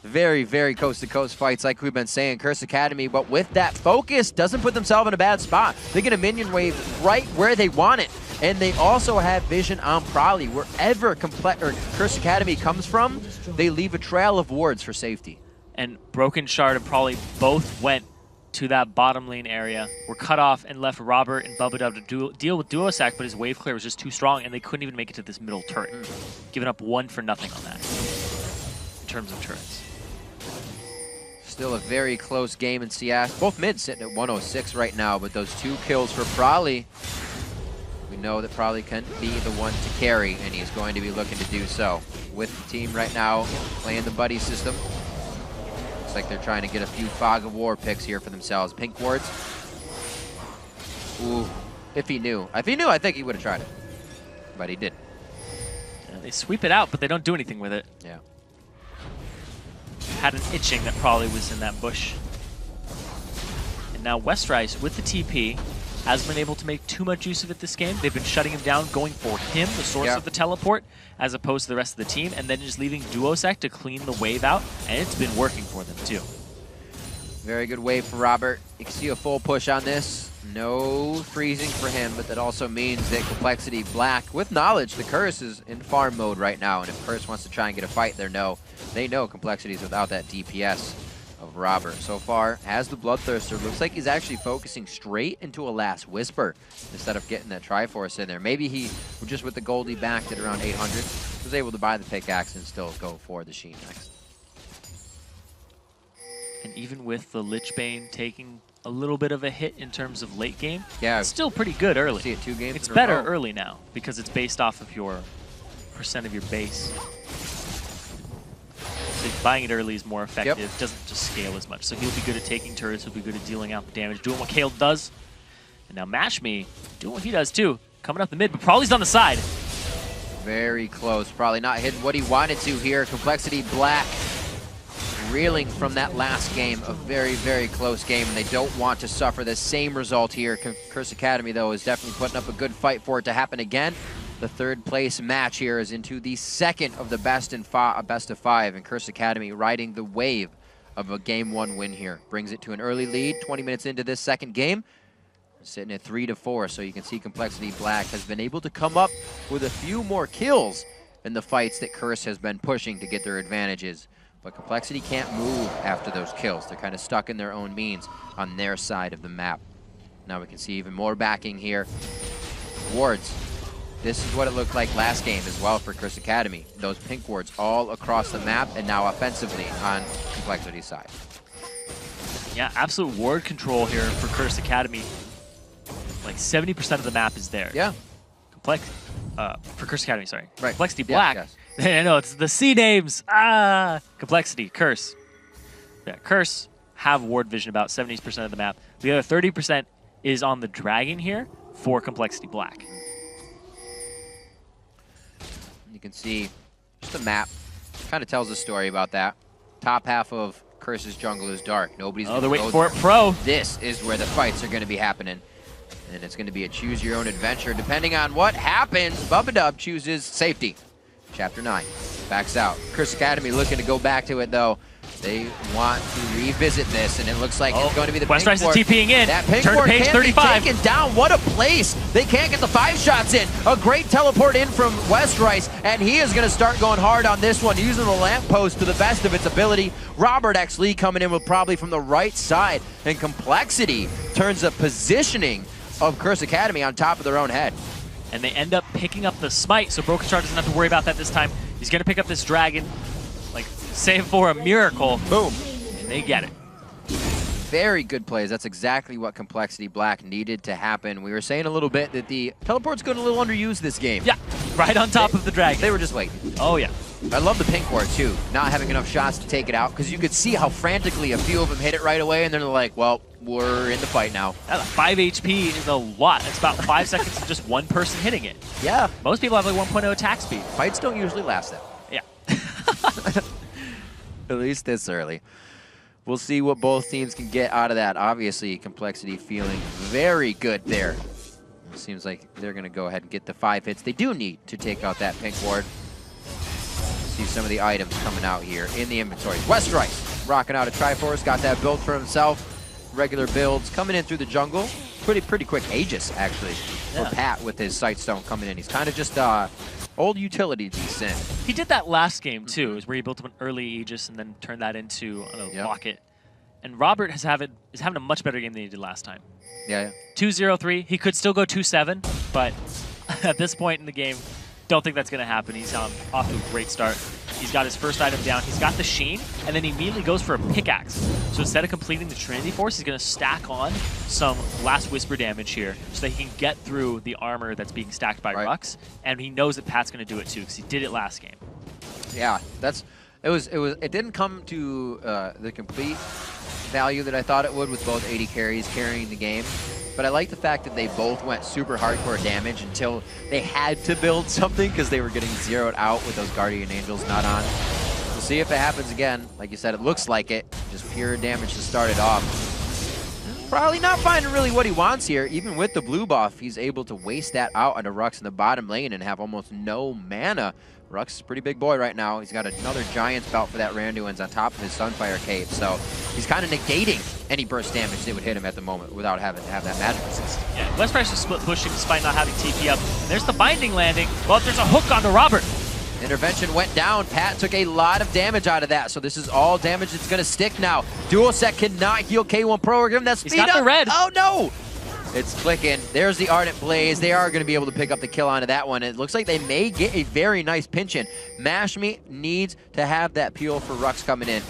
Very, very coast-to-coast fights like we've been saying. Curse Academy, but with that focus, doesn't put themselves in a bad spot. They get a minion wave right where they want it. And they also have vision on Prolly. Wherever Curse Academy comes from, they leave a trail of wards for safety. And Broken Shard and Prolly both went to that bottom lane area, were cut off and left Robert and Bubba to deal with Duosac, but his wave clear was just too strong, and they couldn't even make it to this middle turret. Giving up 1 for nothing on that in terms of turrets. Still a very close game in CS. Both mids sitting at 106 right now, but those 2 kills for Prolly, we know that Prolly can be the one to carry, and he's going to be looking to do so. With the team right now playing the buddy system, looks like they're trying to get a few Fog of War picks here for themselves. Pink wards. Ooh, if he knew. I think he would have tried it, but he didn't. Yeah, they sweep it out, but they don't do anything with it. Yeah. Had an itching that probably was in that bush. And now Westrice with the TP hasn't been able to make too much use of it this game. They've been shutting him down, going for him, the source of the teleport, as opposed to the rest of the team, and then just leaving Duosac to clean the wave out, and it's been working for them too. Very good wave for Robert. You can see a full push on this. No freezing for him, but that also means that Complexity Black, with knowledge, the Curse is in farm mode right now, and if Curse wants to try and get a fight, they know Complexity's without that DPS of Robert. So far, has the Bloodthirster. Looks like he's actually focusing straight into a Last Whisper instead of getting that Triforce in there. Maybe he, just with the Goldie backed at around 800, was able to buy the pickaxe and still go for the Sheen next. And even with the Lichbane taking a little bit of a hit in terms of late game, yeah, it's still pretty good early. See it 2 games. It's better early now because it's based off of your percent of your base. So buying it early is more effective. It doesn't just scale as much. So he'll be good at taking turrets. He'll be good at dealing out the damage, doing what Kale does. And now Mash Me doing what he does too, coming up the mid, but Prolly's on the side. Very close. Probably not hitting what he wanted to here. Complexity Black reeling from that last game, a very, very close game, and they don't want to suffer the same result here. Curse Academy, though, is definitely putting up a good fight for it to happen again. The 3rd place match here is into the 2nd of the best of 5, and Curse Academy riding the wave of a Game 1 win here. Brings it to an early lead, 20 minutes into this 2nd game. Sitting at 3-4, so you can see Complexity Black has been able to come up with a few more kills in the fights that Curse has been pushing to get their advantages. But Complexity can't move after those kills. They're kind of stuck in their own means on their side of the map. Now we can see even more backing here. Wards. This is what it looked like last game as well for Curse Academy. Those pink wards all across the map and now offensively on Complexity's side. Yeah, absolute ward control here for Curse Academy. Like 70% of the map is there. Yeah. For Curse Academy, sorry. Right. Complexity Black. Yes. I know, it's the C names. Complexity, Curse. Yeah, Curse have ward vision about 70% of the map. The other 30% is on the Dragon here for Complexity Black. You can see just the map. Kind of tells a story about that. Top half of Curse's jungle is dark. Nobody's they're waiting for it, Pro. This is where the fights are going to be happening. And it's going to be a choose your own adventure. Depending on what happens, Bubba chooses safety. Chapter 9 backs out. Curse Academy looking to go back to it, though. They want to revisit this, and it looks like it's going to be the Westrice is TPing in. That pink Turn to ward page can't 35. be taken down. What a place. They can't get the 5 shots in. A great teleport in from Westrice, and he is going to start going hard on this one, using the lamppost to the best of its ability. Robert actually coming in with probably from the right side, and Complexity turns the positioning of Curse Academy on top of their own head. And they end up picking up the smite, so Broken Shard doesn't have to worry about that this time. He's going to pick up this dragon, like, save for a miracle. Boom. And they get it. Very good plays. That's exactly what Complexity Black needed to happen. We were saying a little bit that the teleport's going a little underused this game. Yeah, right on top of the dragon. They were just waiting. Oh, yeah. I love the pink ward, too. Not having enough shots to take it out, because you could see how frantically a few of them hit it right away, and then they're like, well, we're in the fight now. 5 HP is a lot. It's about 5 seconds of just one person hitting it. Yeah. Most people have like 1.0 attack speed. Fights don't usually last that. Yeah. At least this early. We'll see what both teams can get out of that. Obviously, Complexity feeling very good there. It seems like they're going to go ahead and get the 5 hits they do need to take out that pink ward. See some of the items coming out here in the inventory. West Rice rocking out a Triforce, got that build for himself. Regular builds coming in through the jungle. Pretty quick Aegis, actually, for Pat with his Sightstone coming in. He's kind of just old utility decent. He did that last game, too, is where he built up an early Aegis and then turned that into a Locket. And Robert is having a much better game than he did last time. Yeah. 2-0-3. He could still go 2-7, but at this point in the game, don't think that's going to happen. He's off to a great start. He's got his first item down. He's got the Sheen, and then he immediately goes for a pickaxe. So instead of completing the Trinity Force, he's going to stack on some Last Whisper damage here so that he can get through the armor that's being stacked by Rux. And he knows that Pat's going to do it too, because he did it last game. Yeah, it didn't come to the complete value that I thought it would with both 80 carries carrying the game. But I like the fact that they both went super hardcore damage until they had to build something because they were getting zeroed out with those Guardian Angels not on. We'll see if it happens again. Like you said, it looks like it. Just pure damage to start it off. Probably not finding really what he wants here. Even with the blue buff, he's able to waste that out onto Rux in the bottom lane and have almost no mana. Rux is a pretty big boy right now. He's got another Giant's Belt for that Randuin's on top of his Sunfire Cape. So he's kind of negating any burst damage that would hit him at the moment without having to have that magic resist. Yeah, West Rice is split pushing despite not having TP up. And there's the binding landing, but there's a hook onto Robert. Intervention went down. Pat took a lot of damage out of that, so this is all damage that's going to stick now. Duosec cannot heal K1 Pro or give him that speed up. He's got the red. Oh, no! It's clicking. There's the Ardent Blaze. They are going to be able to pick up the kill onto that one. It looks like they may get a very nice pinch in. Mashme needs to have that peel for Rux coming in.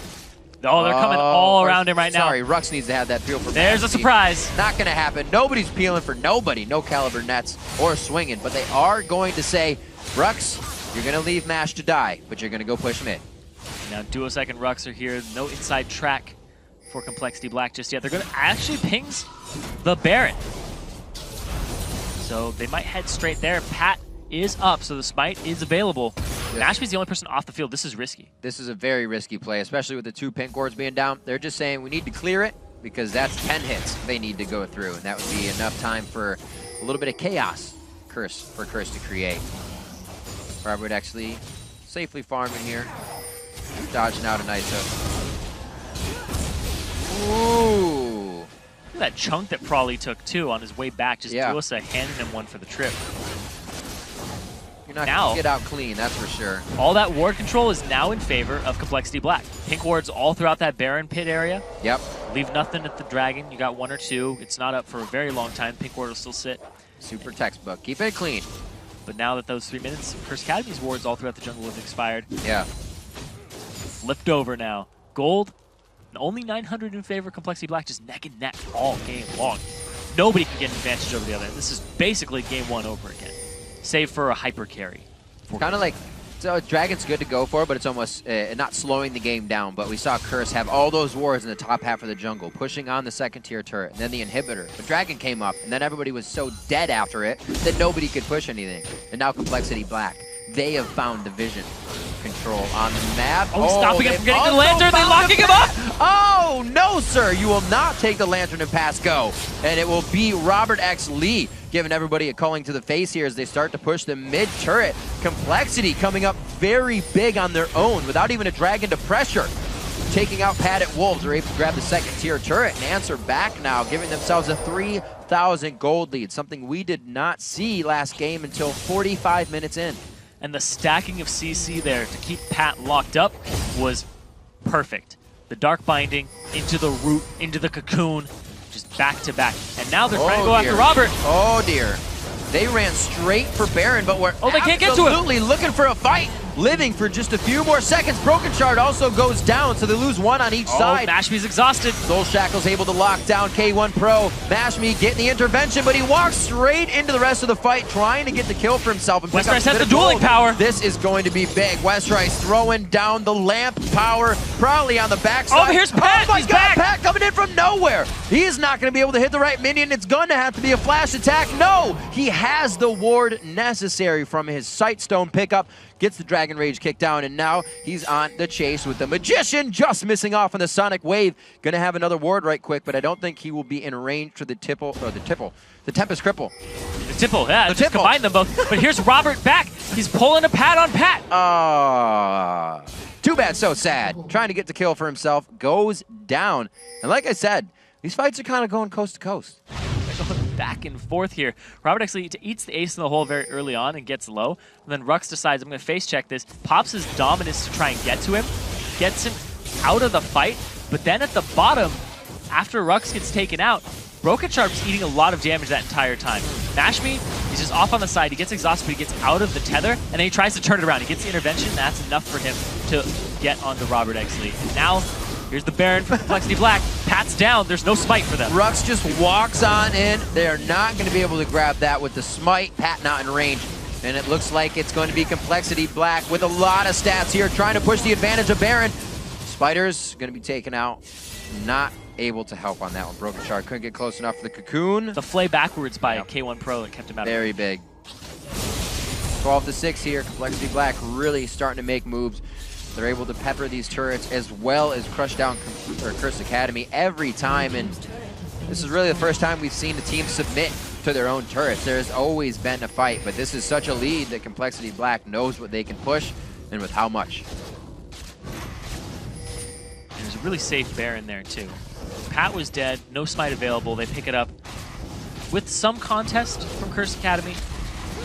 Oh, they're coming all around him right now. Sorry, Rux needs to have that peel for There's Mashme. a surprise. Not going to happen. Nobody's peeling for nobody. No Caliber nets or swinging. But they are going to say, Rux, you're going to leave Mash to die, but you're going to go push mid. Now Duosec and Rux are here. No inside track for Complexity Black just yet. They're going to actually pings the Baron. So they might head straight there. Pat is up, so the Smite is available. Mashme's the only person off the field. This is risky. This is a very risky play, especially with the 2 pink wards being down. They're just saying we need to clear it because that's 10 hits they need to go through, and that would be enough time for a little bit of chaos for Curse to create. Robert actually safely farming here, dodging out a nice hook. Ooh. Look at that chunk that Prawley took too on his way back. Just Duosec handing him one for the trip. You're not going to get out clean, that's for sure. All that ward control is now in favor of Complexity Black. Pink wards all throughout that Baron pit area. Yep. Leave nothing at the Dragon. You got 1 or 2. It's not up for a very long time. Pink ward will still sit. Super textbook. Keep it clean. But now that those 3 minutes of Curse Academy's wards all throughout the jungle have expired. Yeah. Flipped over now. Gold, only 900 in favor of Complexity Black, just neck and neck all game long. Nobody can get an advantage over the other. This is basically game 1 over again, save for a hyper carry. Kind of like, so Dragon's good to go for, but it's almost not slowing the game down. But we saw Curse have all those wards in the top half of the jungle, pushing on the 2nd tier turret, and then the inhibitor. But Dragon came up, and then everybody was so dead after it that nobody could push anything. And now Complexity Black, they have found division control on the map. Oh, stopping him from getting the lantern. They're locking him up. Oh, no, sir. You will not take the lantern and pass go. And it will be Robert X. Lee giving everybody a calling to the face here as they start to push the mid turret. Complexity coming up very big on their own without even a dragon to pressure. Taking out Pat at Wolves. They're able to grab the 2nd tier turret and answer back now, giving themselves a 3,000 gold lead, something we did not see last game until 45 minutes in. And the stacking of CC there to keep Pat locked up was perfect. The Dark Binding into the root, into the cocoon, just back to back. And now they're trying to go after Robert. Oh dear. They ran straight for Baron, but we're they can't get to him. Absolutely looking for a fight. Living for just a few more seconds. Broken Shard also goes down, so they lose 1 on each side. Mashme's exhausted. Soul Shackle's able to lock down K1 Pro. Mashme getting the intervention, but he walks straight into the rest of the fight, trying to get the kill for himself. And West Rice has the dueling power. This is going to be big. West Rice throwing down the lamp power. Prowly on the backside. Oh, here's Pat. Oh my He's God, back. Pat coming in from nowhere. He is not going to be able to hit the right minion. It's going to have to be a flash attack. No, he has the ward necessary from his Sightstone pickup. Gets the Dragon Rage kicked down, and now he's on the chase with the Magician, just missing off on the Sonic Wave. Gonna have another ward right quick, but I don't think he will be in range for the Tempest Cripple. The Tipple, yeah, The just Tipple. combine them both. But here's Robert back. He's pulling a Pat on Pat. Too bad, so sad. Trying to get the kill for himself, goes down. And like I said, these fights are kind of going coast to coast. They're going back and forth here. Robert actually eats the ace in the hole very early on and gets low. And then Rux decides, I'm going to face check this, pops his dominance to try and get to him, gets him out of the fight. But then at the bottom, after Rux gets taken out, Broken Sharp's eating a lot of damage that entire time. Mashme, he's just off on the side. He gets exhausted, but he gets out of the tether, and then he tries to turn it around. He gets the intervention. That's enough for him to get onto Robert Exley. And now, here's the Baron from Complexity Black. Pat's down. There's no smite for them. Rux just walks on in. They are not going to be able to grab that with the smite. Pat not in range. And it looks like it's going to be Complexity Black with a lot of stats here, trying to push the advantage of Baron. Spider's going to be taken out. Not able to help on that one. Broken Shard couldn't get close enough for the Cocoon. The flay backwards by K1 Pro that kept him out. Very big. 12-6 here. Complexity Black really starting to make moves. They're able to pepper these turrets as well as crush down Curse Academy every time. And this is really the first time we've seen the team submit to their own turrets. There's always been a fight, but this is such a lead that Complexity Black knows what they can push and with how much. And there's a really safe Baron there too. Pat was dead, no smite available. They pick it up with some contest from Curse Academy,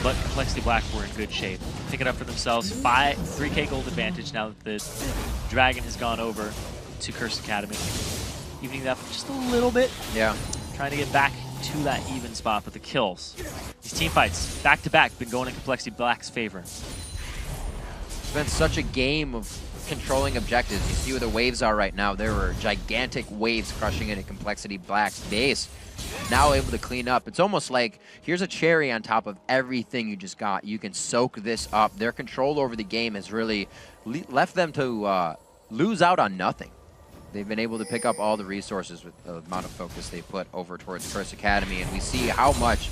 but Complexity Black were in good shape. Pick it up for themselves. 3K gold advantage now that the Dragon has gone over to Curse Academy. Evening that up just a little bit. Yeah. Trying to get back to that even spot with the kills. These team fights, back to back, been going in Complexity Black's favor. It's been such a game of controlling objectives. You see where the waves are right now. There were gigantic waves crushing into Complexity Black's base. Now able to clean up. It's almost like here's a cherry on top of everything you just got. You can soak this up. Their control over the game has really left them to lose out on nothing. They've been able to pick up all the resources with the amount of focus they put over towards Curse Academy, and we see how much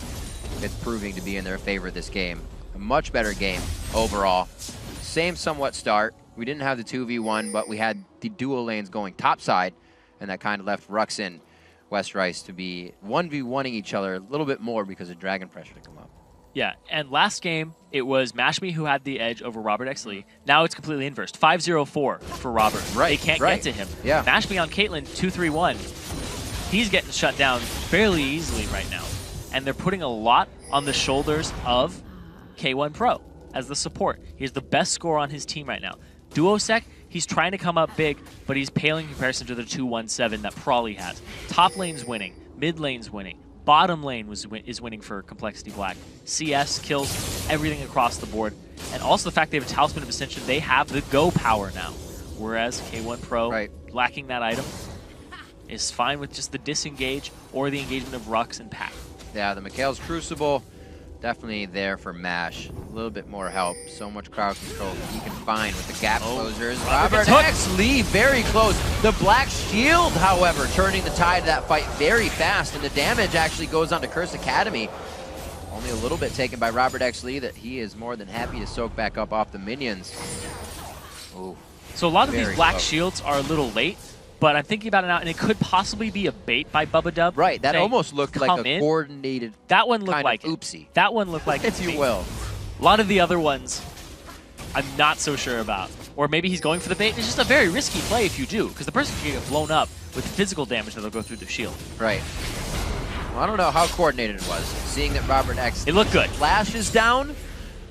it's proving to be in their favor this game. A much better game overall. Same somewhat start. We didn't have the 2v1, but we had the dual lanes going topside, and that kind of left Rux and West Rice to be 1v1ing each other a little bit more because of Dragon pressure to come up. Yeah, and last game, it was Mashme who had the edge over Robert Exley. Now it's completely inversed. 5-0-4 for Robert. Right, They can't get to him. Yeah. Mashme on Caitlyn, 2-3-1. He's getting shut down fairly easily right now. And they're putting a lot on the shoulders of K1 Pro as the support. He has the best score on his team right now. Duosec, he's trying to come up big, but he's paling in comparison to the 2-1-7 that Prawley has. Top lane's winning, mid lane's winning, bottom lane is winning for Complexity Black. CS kills everything across the board, and also the fact they have a Talisman of Ascension, they have the go power now. Whereas K1 Pro, lacking that item, is fine with just the disengage or the engagement of Rux and Pat. Yeah, the Mikhail's Crucible, definitely there for MASH. A little bit more help. So much crowd control he can find with the gap closers. Robert Exley very close. The Black Shield, however, turning the tide of that fight very fast, and the damage actually goes on to Curse Academy. Only a little bit taken by Robert Exley that he is more than happy to soak back up off the minions. Ooh, so a lot of these Black Shields are a little late, but I'm thinking about it now, and it could possibly be a bait by Bubba Dub. Right, that almost looked like a coordinated That one looked like oopsie. That one looked like if you will. A lot of the other ones, I'm not so sure about. Or maybe he's going for the bait. It's just a very risky play if you do, because the person can get blown up with physical damage that'll go through the shield. Right. Well, I don't know how coordinated it was. Seeing that Robert X it looked good. Flashes down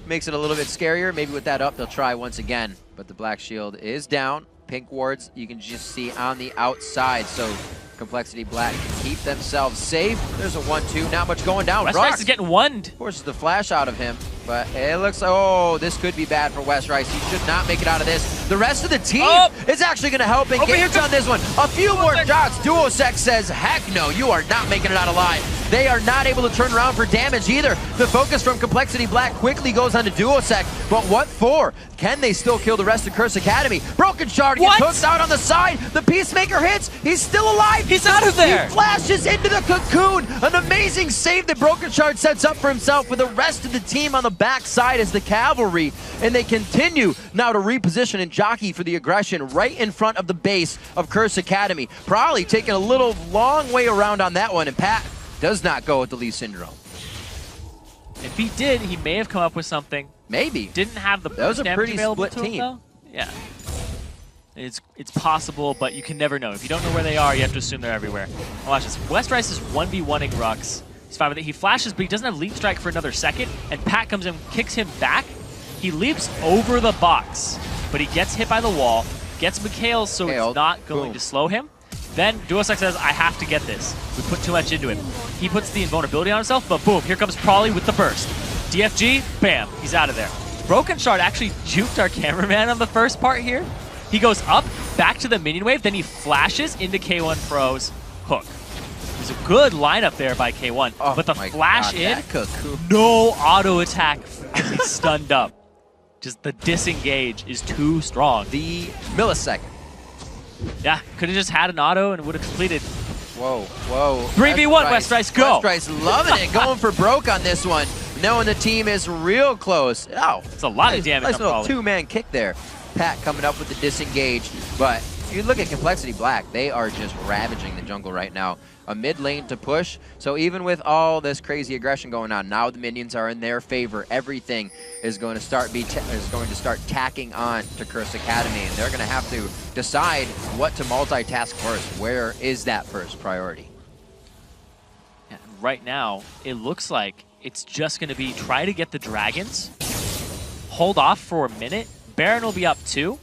makes it a little bit scarier. Maybe with that up, they'll try once again. But the Black Shield is down. Pink wards you can just see on the outside, so Complexity Black can keep themselves safe. There's a 1-2, not much going down. West Rice is getting one. Forces the flash out of him, but it looks like, oh, this could be bad for West Rice. He should not make it out of this. The rest of the team is actually going to help engage on this one. A few more shots. Duosec says, heck no, you are not making it out alive. They are not able to turn around for damage either. The focus from Complexity Black quickly goes on to Duosec, but what for? Can they still kill the rest of Curse Academy? Broken Shard gets hooked out on the side. The Peacemaker hits. He's still alive. He's out of there. He flashes into the cocoon. An amazing save that Broken Shard sets up for himself with the rest of the team on the backside as the cavalry. And they continue now to reposition and jockey for the aggression right in front of the base of Curse Academy. Probably taking a little long way around on that one, and Pat does not go with the Lee Syndrome. If he did, he may have come up with something. Maybe. Didn't have the that was a pretty split team. Him, yeah. It's possible, but you can never know. If you don't know where they are, you have to assume they're everywhere. Now watch this. Westrice is 1v1ing Rux. He's fine with it. He flashes, but he doesn't have Leap Strike for another second, and Pat comes in, kicks him back. He leaps over the box, but he gets hit by the wall, gets Mikhail, so it's not going to slow him. Then Duosec says, I have to get this. We put too much into him. He puts the invulnerability on himself, but boom, here comes Prawley with the burst. DFG, bam, he's out of there. Broken Shard actually juked our cameraman on the first part here. He goes up, back to the minion wave, then he flashes into K1 Pro's hook. There's a good lineup there by K1, but the flash in, no auto attack, he's stunned up. Just the disengage is too strong. The millisecond. Yeah, could have just had an auto and would have completed. Whoa, whoa. 3v1, Westrice, go! Westrice loving it, going for broke on this one, knowing the team is real close. Oh, it's a lot of damage. Nice little two-man kick there. Pat coming up with the disengage, but if you look at Complexity Black, they are just ravaging the jungle right now. A mid lane to push, so even with all this crazy aggression going on, now the minions are in their favor. Everything is going to start tacking on to Curse Academy, and they're going to have to decide what to multitask first. Where is that first priority? Yeah, right now, it looks like it's just going to be try to get the dragons, hold off for a minute. Baron will be up too,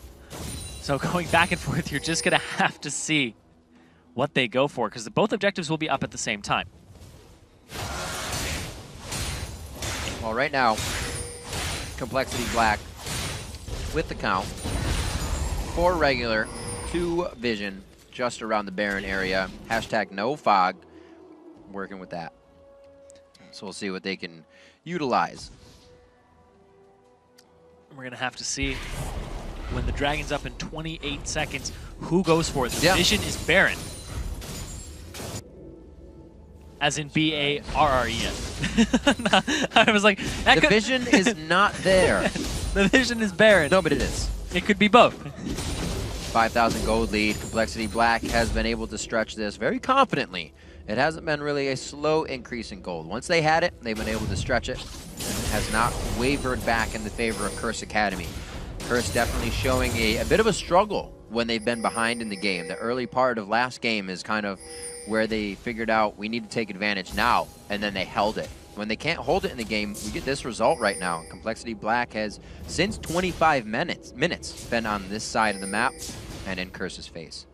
so going back and forth, you're just going to have to see what they go for, because both objectives will be up at the same time. Well, right now, Complexity Black with the count. 4 regular, 2 vision, just around the Baron area. Hashtag no fog, working with that. So we'll see what they can utilize. We're going to have to see when the Dragon's up in 28 seconds, who goes for it. The vision is Baron. As in B-A-R-R-E-N. I was like, that the vision is not there. The vision is Baron. No, but it is. It could be both. 5,000 gold lead. Complexity Black has been able to stretch this very confidently. It hasn't been really a slow increase in gold. Once they had it, they've been able to stretch it. And it has not wavered back in the favor of Curse Academy. Curse definitely showing a bit of a struggle when they've been behind in the game. The early part of last game is kind of where they figured out we need to take advantage now, and then they held it. When they can't hold it in the game, we get this result right now. Complexity Black has, since 25 minutes been on this side of the map and in Curse's face.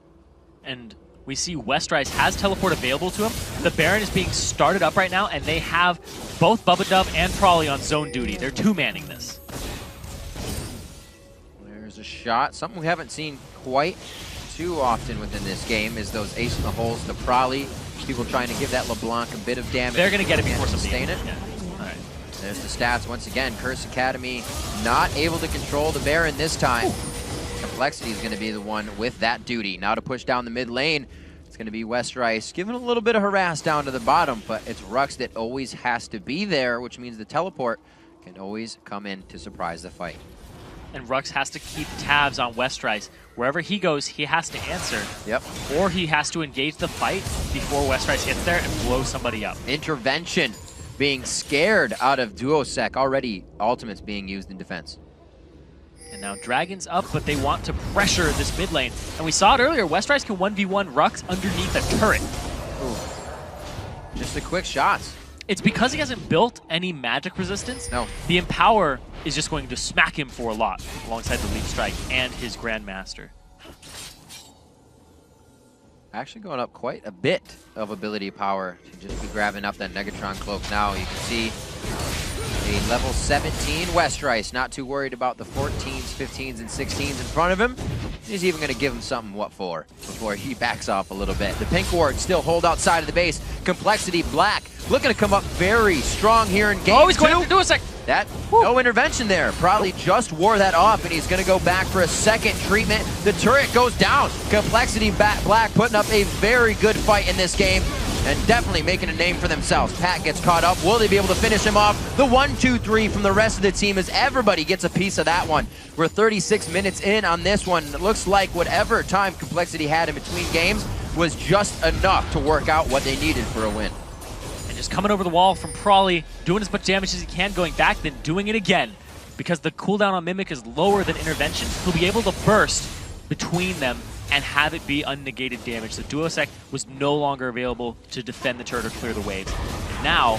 And we see Westrice has teleport available to him. The Baron is being started up right now, and they have both Bubba Dub and Prawley on zone duty. They're two-manning this. There's a shot. Something we haven't seen quite too often within this game is those ace in the holes to Prawley. People trying to give that LeBlanc a bit of damage. They're going to get it before sustain it. Yeah. All right. There's the stats once again. Curse Academy not able to control the Baron this time. Ooh. Complexity is going to be the one with that duty. Now to push down the mid lane. It's going to be Westrice giving a little bit of harass down to the bottom, but it's Rux that always has to be there, which means the teleport can always come in to surprise the fight. And Rux has to keep tabs on Westrice. Wherever he goes, he has to answer. Yep. Or he has to engage the fight before Westrice gets there and blow somebody up. Intervention being scared out of Duosec. Already ultimates being used in defense. And now Dragon's up, but they want to pressure this mid lane. And we saw it earlier, Westrice can 1v1 Rux underneath a turret. Ooh. Just the quick shots. It's because he hasn't built any magic resistance. No. The Empower is just going to smack him for a lot, alongside the Leap Strike and his Grandmaster. Actually going up quite a bit of ability power to just be grabbing up that Negatron cloak now. You can see a level 17 Westrice, not too worried about the 14s, 15s, and 16s in front of him. He's even going to give him something, what for, before he backs off a little bit. The Pink Ward still hold outside of the base. Complexity Black looking to come up very strong here in game 2. Oh, he's going to do a sec. That, no intervention there. Probably just wore that off, and he's going to go back for a second treatment. The turret goes down. Complexity Black putting up a very good fight in this game, and definitely making a name for themselves. Pat gets caught up. Will they be able to finish him off? The 1-2-3 from the rest of the team as everybody gets a piece of that one. We're 36 minutes in on this one. It looks like whatever time Complexity had in between games was just enough to work out what they needed for a win. And just coming over the wall from Prawley, doing as much damage as he can, going back, then doing it again. Because the cooldown on Mimic is lower than Intervention, he'll be able to burst between them and have it be unnegated damage. So Duosec was no longer available to defend the turret or clear the waves. And now,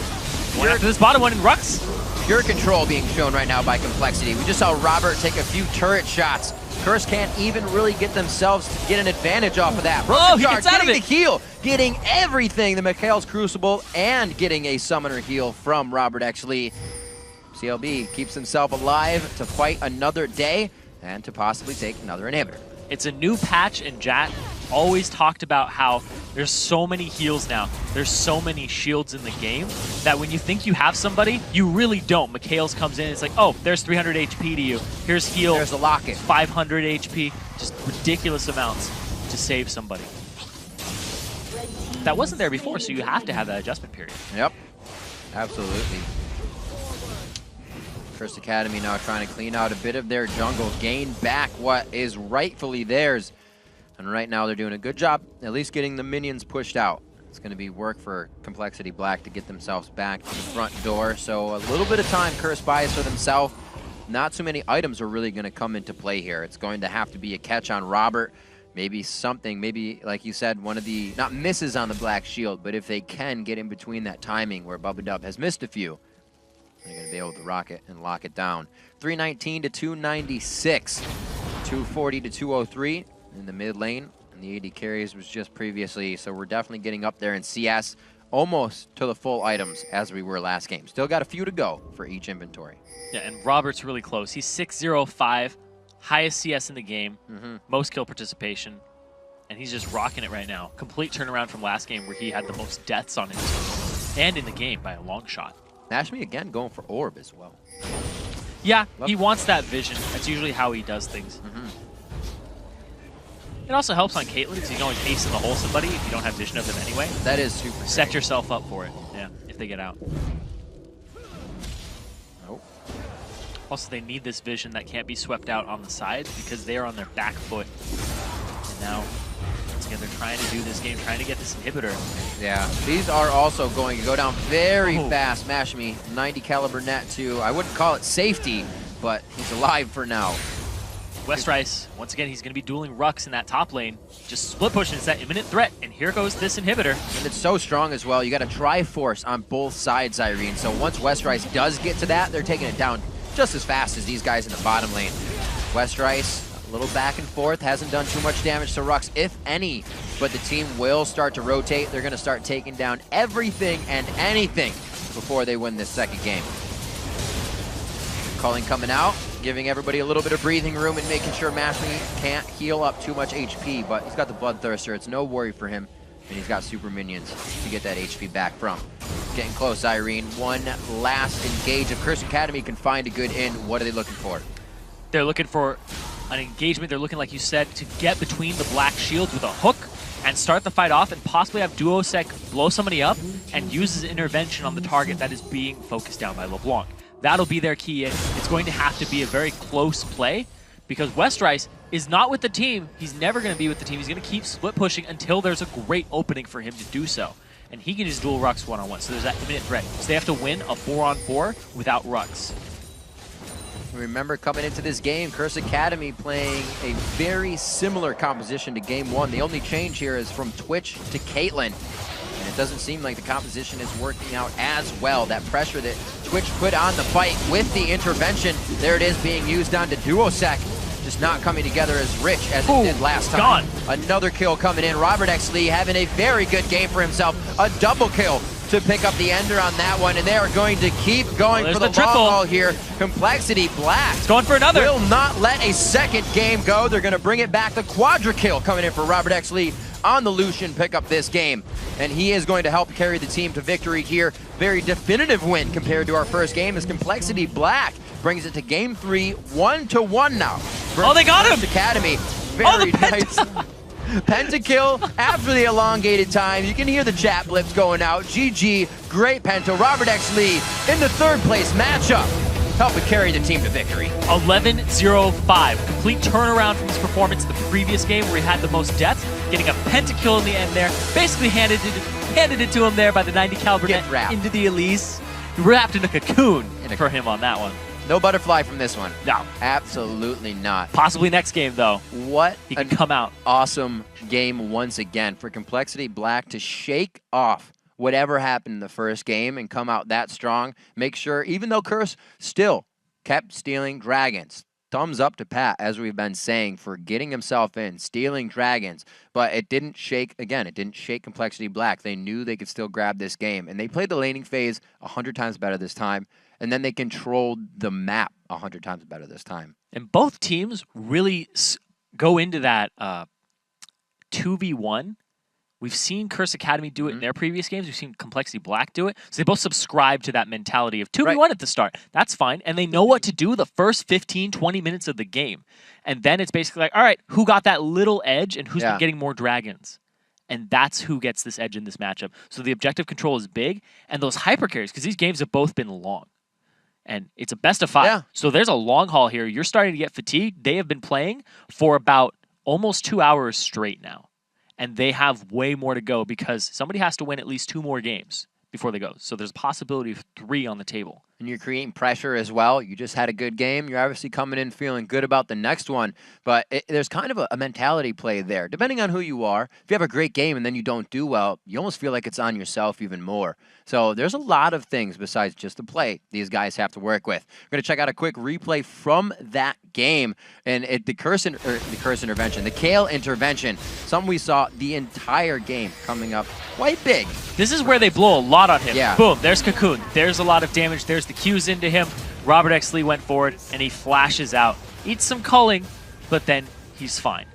going after this bottom one in Rux. Pure control being shown right now by Complexity. We just saw Robert take a few turret shots. Curse can't even really get themselves to get an advantage off of that. Oh, he gets out of it. The heal, getting everything, the Mikhail's Crucible, and getting a summoner heal from Robert actually. CLB keeps himself alive to fight another day and to possibly take another inhibitor. It's a new patch, and Jat always talked about how there's so many heals now. There's so many shields in the game that when you think you have somebody, you really don't. Mikhail's comes in, it's like, oh, there's 300 HP to you. Here's heal. There's a locket. 500 HP. Just ridiculous amounts to save somebody. That wasn't there before, so you have to have that adjustment period. Yep, absolutely. First Academy now trying to clean out a bit of their jungle, gain back what is rightfully theirs. And right now they're doing a good job, at least getting the minions pushed out. It's going to be work for Complexity Black to get themselves back to the front door. So a little bit of time Curse buys for themselves. Not too many items are really going to come into play here. It's going to have to be a catch on Robert. Maybe something, maybe like you said, one of the, not misses on the Black Shield, but if they can get in between that timing where Bubba Dub has missed a few, they're going to be able to rock it and lock it down. 319 to 296, 240 to 203 in the mid lane. And the AD carries was just previously, so we're definitely getting up there in CS, almost to the full items as we were last game. Still got a few to go for each inventory. Yeah, and Robert's really close. He's 605, highest CS in the game, most kill participation, and he's just rocking it right now. Complete turnaround from last game where he had the most deaths on his team and in the game by a long shot. Nashmi again going for Orb as well. Yeah, he wants that vision. That's usually how he does things. It also helps on Caitlyn because you can always ace in the hole somebody if you don't have vision of them anyway. That is super Set great. yourself up for it, yeah, if they get out. Nope. Also, they need this vision that can't be swept out on the sides because they are on their back foot. And now, once again, they're trying to do this game, trying to get this inhibitor. Yeah, these are also going to go down very fast. Mashmi, 90 caliber net to, I wouldn't call it safety, but he's alive for now. Westrice, once again, he's going to be dueling Rux in that top lane. Just split pushing, it's that imminent threat, and here goes this inhibitor. And it's so strong as well. You got a Triforce on both sides, Irene. So once Westrice does get to that, they're taking it down just as fast as these guys in the bottom lane. Westrice, a little back and forth, hasn't done too much damage to Rux, if any. But the team will start to rotate. They're going to start taking down everything and anything before they win this second game. Culling coming out, giving everybody a little bit of breathing room and making sure Mashmi can't heal up too much HP, but he's got the Bloodthirster. It's no worry for him, and he's got super minions to get that HP back from. Getting close, Irene. One last engage. If Curse Academy can find a good in, what are they looking for? They're looking for an engagement. They're looking, like you said, to get between the Black Shields with a hook and start the fight off and possibly have Duosec blow somebody up and use his intervention on the target that is being focused down by LeBlanc. That'll be their key in. It's going to have to be a very close play because Westrice is not with the team. He's never going to be with the team. He's going to keep split pushing until there's a great opening for him to do so. And he can just duel Rux one-on-one. So there's that imminent threat. So they have to win a 4-on-4 without Rux. Remember, coming into this game, Curse Academy playing a very similar composition to Game 1. The only change here is from Twitch to Caitlyn. And it doesn't seem like the composition is working out as well. That pressure that Twitch put on the fight with the intervention, there it is being used onto Duosec. just not coming together as rich as it did last time. Another kill coming in. Robert X. Lee having a very good game for himself. A double kill to pick up the ender on that one, and they are going to keep going for the long haul here. Complexity Black. It's going for another. Will not let a second game go. They're going to bring it back. The quadra kill coming in for Robert X. Lee on the Lucian pick up this game. And he is going to help carry the team to victory here. Very definitive win compared to our first game as Complexity Black brings it to game 3, 1-1 now. Oh, they got him! Academy. Very nice. Pentakill after the elongated time. You can hear the chat blips going out. GG, great Penta. Robert X. Lee in the 3rd place matchup, helping carry the team to victory. 11-0-5. Complete turnaround from his performance in the previous game where he had the most deaths, getting a pentakill in the end there. Basically handed it to him there by the 90 caliber net into the Elise. Wrapped in a cocoon for him on that one. No butterfly from this one. No. Absolutely not. Possibly next game, though. What he can come out. Awesome game once again for Complexity Black to shake off whatever happened in the first game and come out that strong. Make sure, even though Curse still kept stealing dragons, thumbs up to Pat, as we've been saying, for getting himself in, stealing dragons. But it didn't shake, again, it didn't shake Complexity Black. They knew they could still grab this game. And they played the laning phase 100 times better this time. And then they controlled the map 100 times better this time. And both teams really go into that 2v1. We've seen Curse Academy do it in their previous games. We've seen Complexity Black do it. So they both subscribe to that mentality of 2v1 at the start. That's fine. And they know what to do the first 15, 20 minutes of the game. And then it's basically like, all right, who got that little edge and who's been getting more dragons? And that's who gets this edge in this matchup. So the objective control is big. And those hyper carries, because these games have both been long. And it's a best of 5. Yeah. So there's a long haul here. You're starting to get fatigued. They have been playing for about almost 2 hours straight now. And they have way more to go because somebody has to win at least 2 more games before they go. So there's a possibility of 3 on the table. And you're creating pressure as well. You just had a good game. You're obviously coming in feeling good about the next one. But there's kind of a mentality play there. Depending on who you are, if you have a great game and then you don't do well, you almost feel like it's on yourself even more. So there's a lot of things besides just the play these guys have to work with. We're going to check out a quick replay from that game. And the Curse intervention, the Kale intervention, something we saw the entire game coming up quite big. This is where they blow a lot on him. Yeah. Boom, there's Cocoon. There's a lot of damage. There's the Qs into him. Robert X. Lee went forward, and he flashes out. Eats some culling, but then he's fine.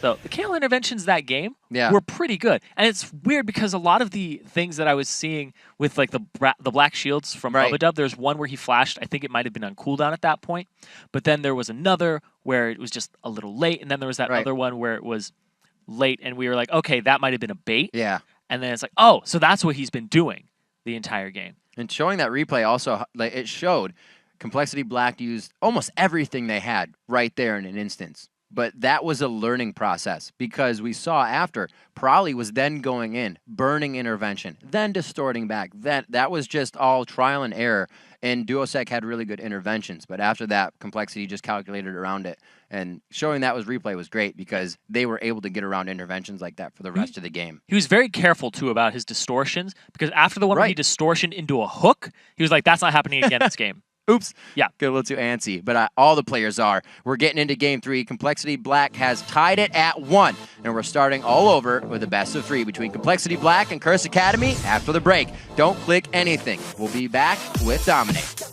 So the Kale interventions that game were pretty good. And it's weird because a lot of the things that I was seeing with like the Black Shields from Ubadub, there's one where he flashed. I think it might have been on cooldown at that point. But then there was another where it was just a little late. And then there was that other one where it was late, and we were like, okay, that might have been a bait. Yeah. And then it's like, oh, so that's what he's been doing the entire game. And showing that replay also, like, it showed Complexity Black used almost everything they had right there in an instance. But that was a learning process because we saw after, Prolly was then going in, burning intervention, then distorting back. That was just all trial and error. And Duosec had really good interventions. But after that, Complexity just calculated around it. And showing that was replay was great because they were able to get around interventions like that for the rest of the game. He was very careful, too, about his distortions because after the one where he distortioned into a hook, he was like, that's not happening again this game. Oops. Yeah. Get a little too antsy. But all the players are. We're getting into game 3. Complexity Black has tied it at 1. And we're starting all over with a best of 3 between Complexity Black and Curse Academy after the break. Don't click anything. We'll be back with Dominate.